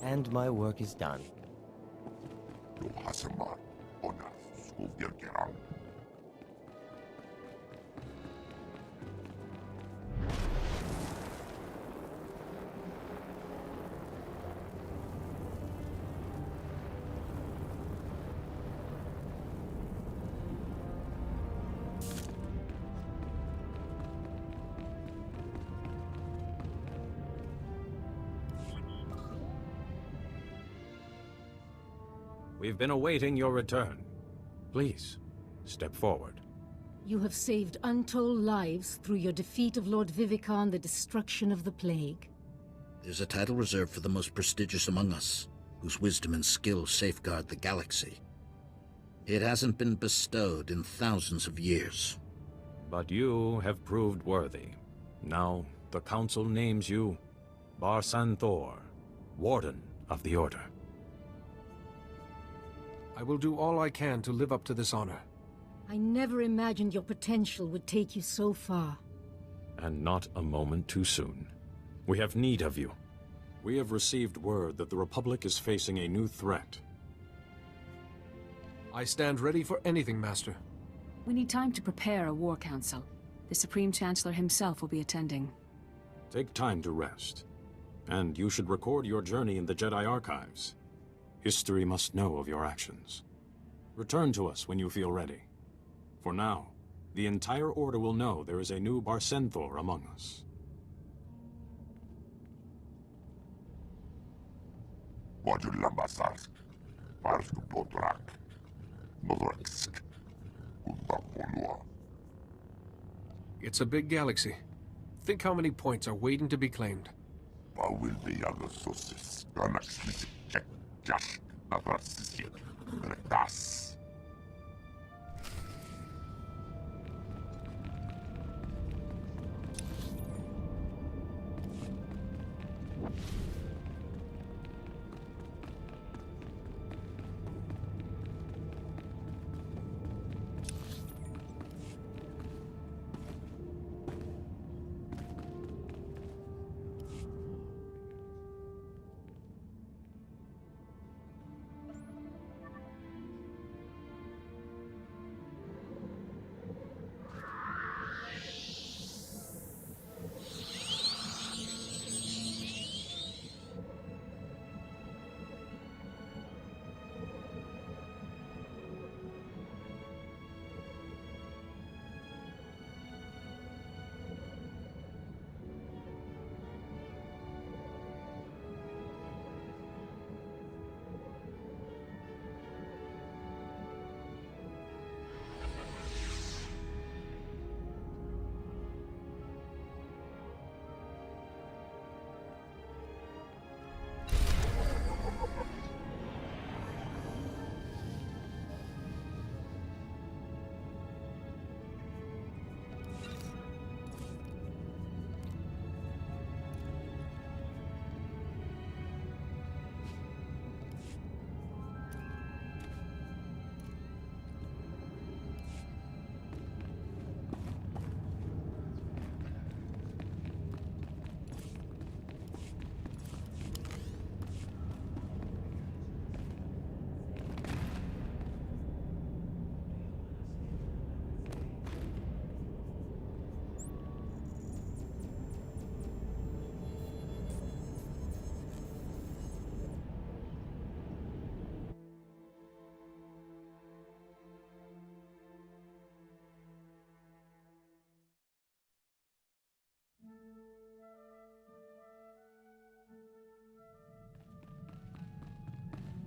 And my work is done. We've been awaiting your return. Please, step forward. You have saved untold lives through your defeat of Lord Vivica and the destruction of the plague. There's a title reserved for the most prestigious among us, whose wisdom and skill safeguard the galaxy. It hasn't been bestowed in thousands of years. But you have proved worthy. Now, the Council names you SWTOR, Warden of the Order. I will do all I can to live up to this honor. I never imagined your potential would take you so far. And not a moment too soon. We have need of you. We have received word that the Republic is facing a new threat. I stand ready for anything, Master. We need time to prepare a war council. The Supreme Chancellor himself will be attending. Take time to rest. And you should record your journey in the Jedi Archives. History must know of your actions. Return to us when you feel ready. For now, the entire Order will know there is a new SWTOR among us. It's a big galaxy. Think how many points are waiting to be claimed.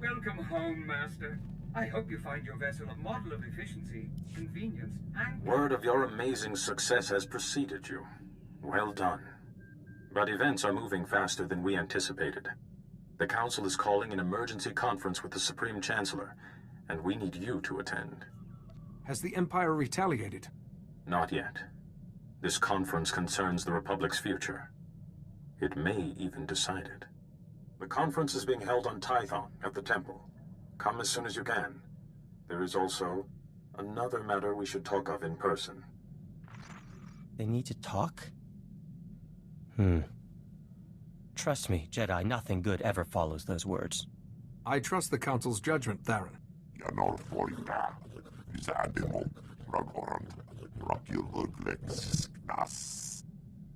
Welcome home, Master. I hope you find your vessel a model of efficiency, convenience, and... Word of your amazing success has preceded you. Well done. But events are moving faster than we anticipated. The Council is calling an emergency conference with the Supreme Chancellor, and we need you to attend. Has the Empire retaliated? Not yet. This conference concerns the Republic's future. It may even decide it. The conference is being held on Tython at the temple. Come as soon as you can. There is also another matter we should talk of in person. They need to talk? Trust me, Jedi, nothing good ever follows those words. I trust the Council's judgment, Theron.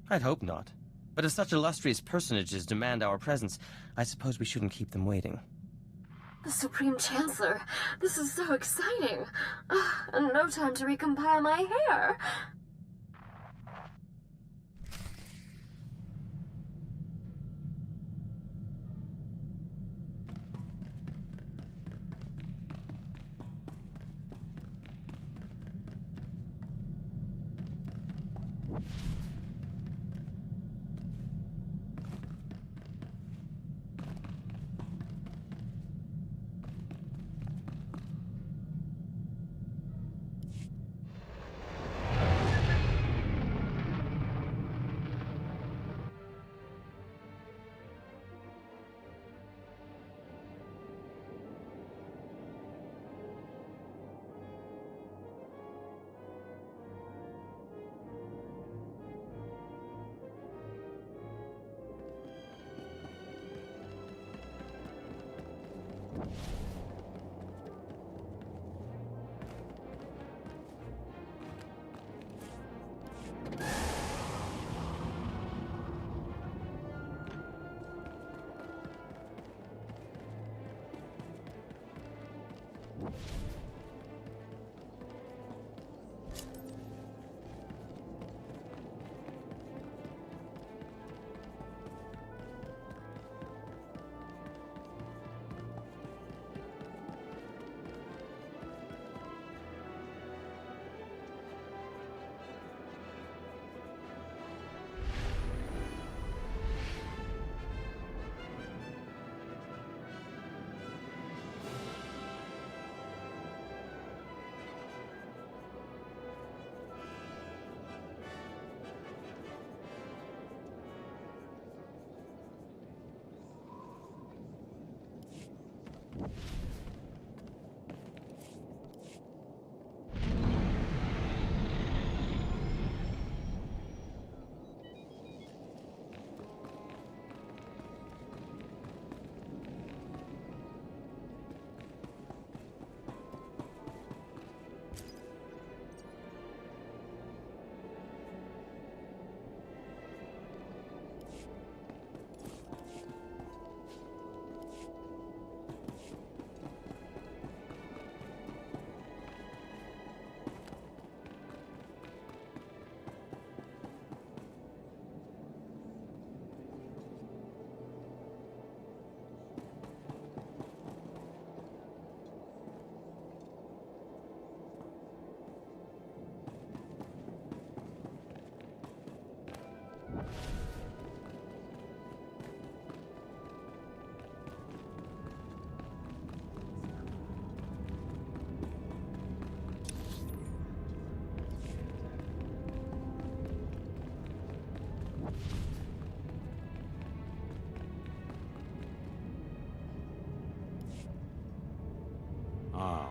I'd hope not. But if such illustrious personages demand our presence, I suppose we shouldn't keep them waiting. The Supreme Chancellor, this is so exciting. And no time to recompile my hair.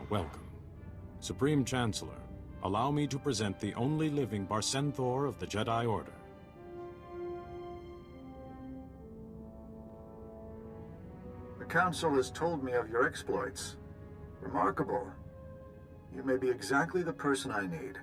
Welcome. Supreme Chancellor, allow me to present the only living SWTOR of the Jedi Order. The Council has told me of your exploits. Remarkable. You may be exactly the person I need.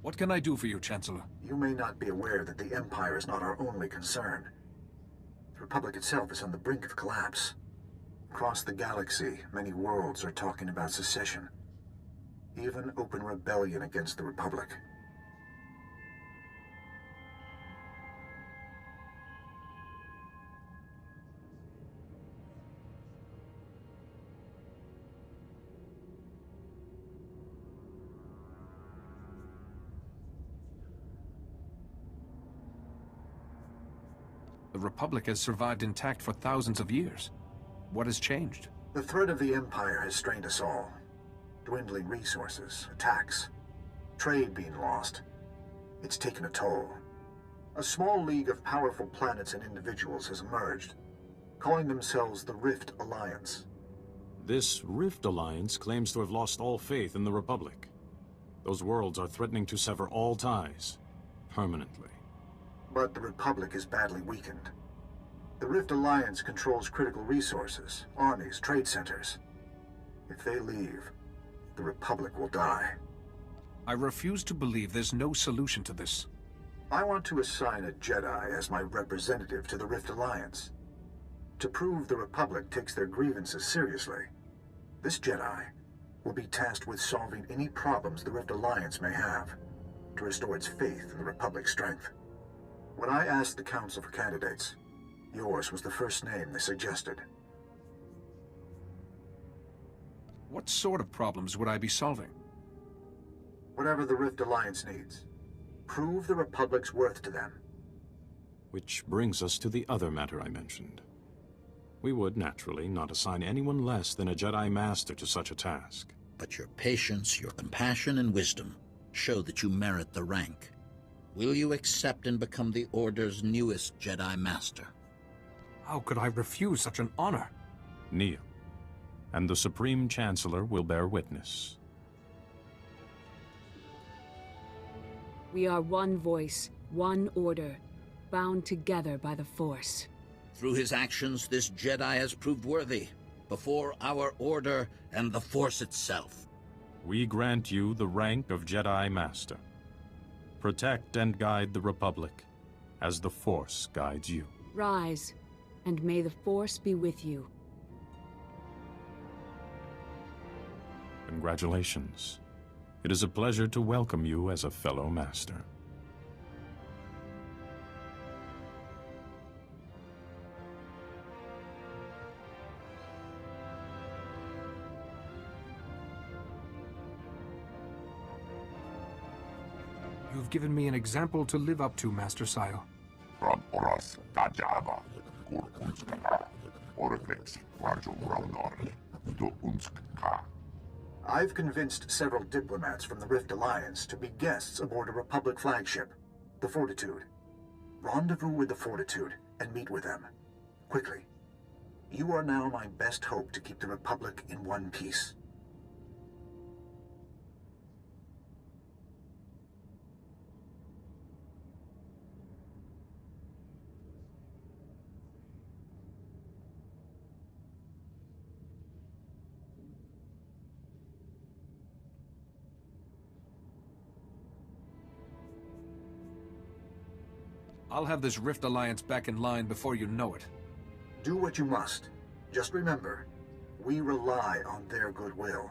What can I do for you, Chancellor? You may not be aware that the Empire is not our only concern. The Republic itself is on the brink of collapse. Across the galaxy, many worlds are talking about secession. Even open rebellion against the Republic. The Republic has survived intact for thousands of years. What has changed? The threat of the Empire has strained us all. Dwindling resources, attacks, trade being lost. It's taken a toll. A small league of powerful planets and individuals has emerged, calling themselves the Rift Alliance. This Rift Alliance claims to have lost all faith in the Republic. Those worlds are threatening to sever all ties, permanently. But the Republic is badly weakened. The Rift Alliance controls critical resources, armies, trade centers. If they leave, the Republic will die. I refuse to believe there's no solution to this. I want to assign a Jedi as my representative to the Rift Alliance. To prove the Republic takes their grievances seriously, this Jedi will be tasked with solving any problems the Rift Alliance may have. to restore its faith in the Republic's strength. When I asked the Council for candidates, yours was the first name they suggested. What sort of problems would I be solving? Whatever the Rift Alliance needs. Prove the Republic's worth to them. Which brings us to the other matter I mentioned. We would, naturally, not assign anyone less than a Jedi Master to such a task. But your patience, your compassion, and wisdom show that you merit the rank. Will you accept and become the Order's newest Jedi Master? How could I refuse such an honor? Kneel, and the Supreme Chancellor will bear witness. We are one voice, one order, bound together by the Force. Through his actions, this Jedi has proved worthy, before our Order and the Force itself. We grant you the rank of Jedi Master. Protect and guide the Republic, as the Force guides you. Rise, and may the Force be with you. Congratulations. It is a pleasure to welcome you as a fellow Master. You've given me an example to live up to, Master Sile. I've convinced several diplomats from the Rift Alliance to be guests aboard a Republic flagship, the Fortitude. Rendezvous with the Fortitude and meet with them. Quickly. You are now my best hope to keep the Republic in one piece. I'll have this Rift Alliance back in line before you know it. Do what you must. Just remember, we rely on their goodwill.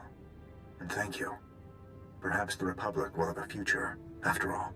And thank you. Perhaps the Republic will have a future, after all.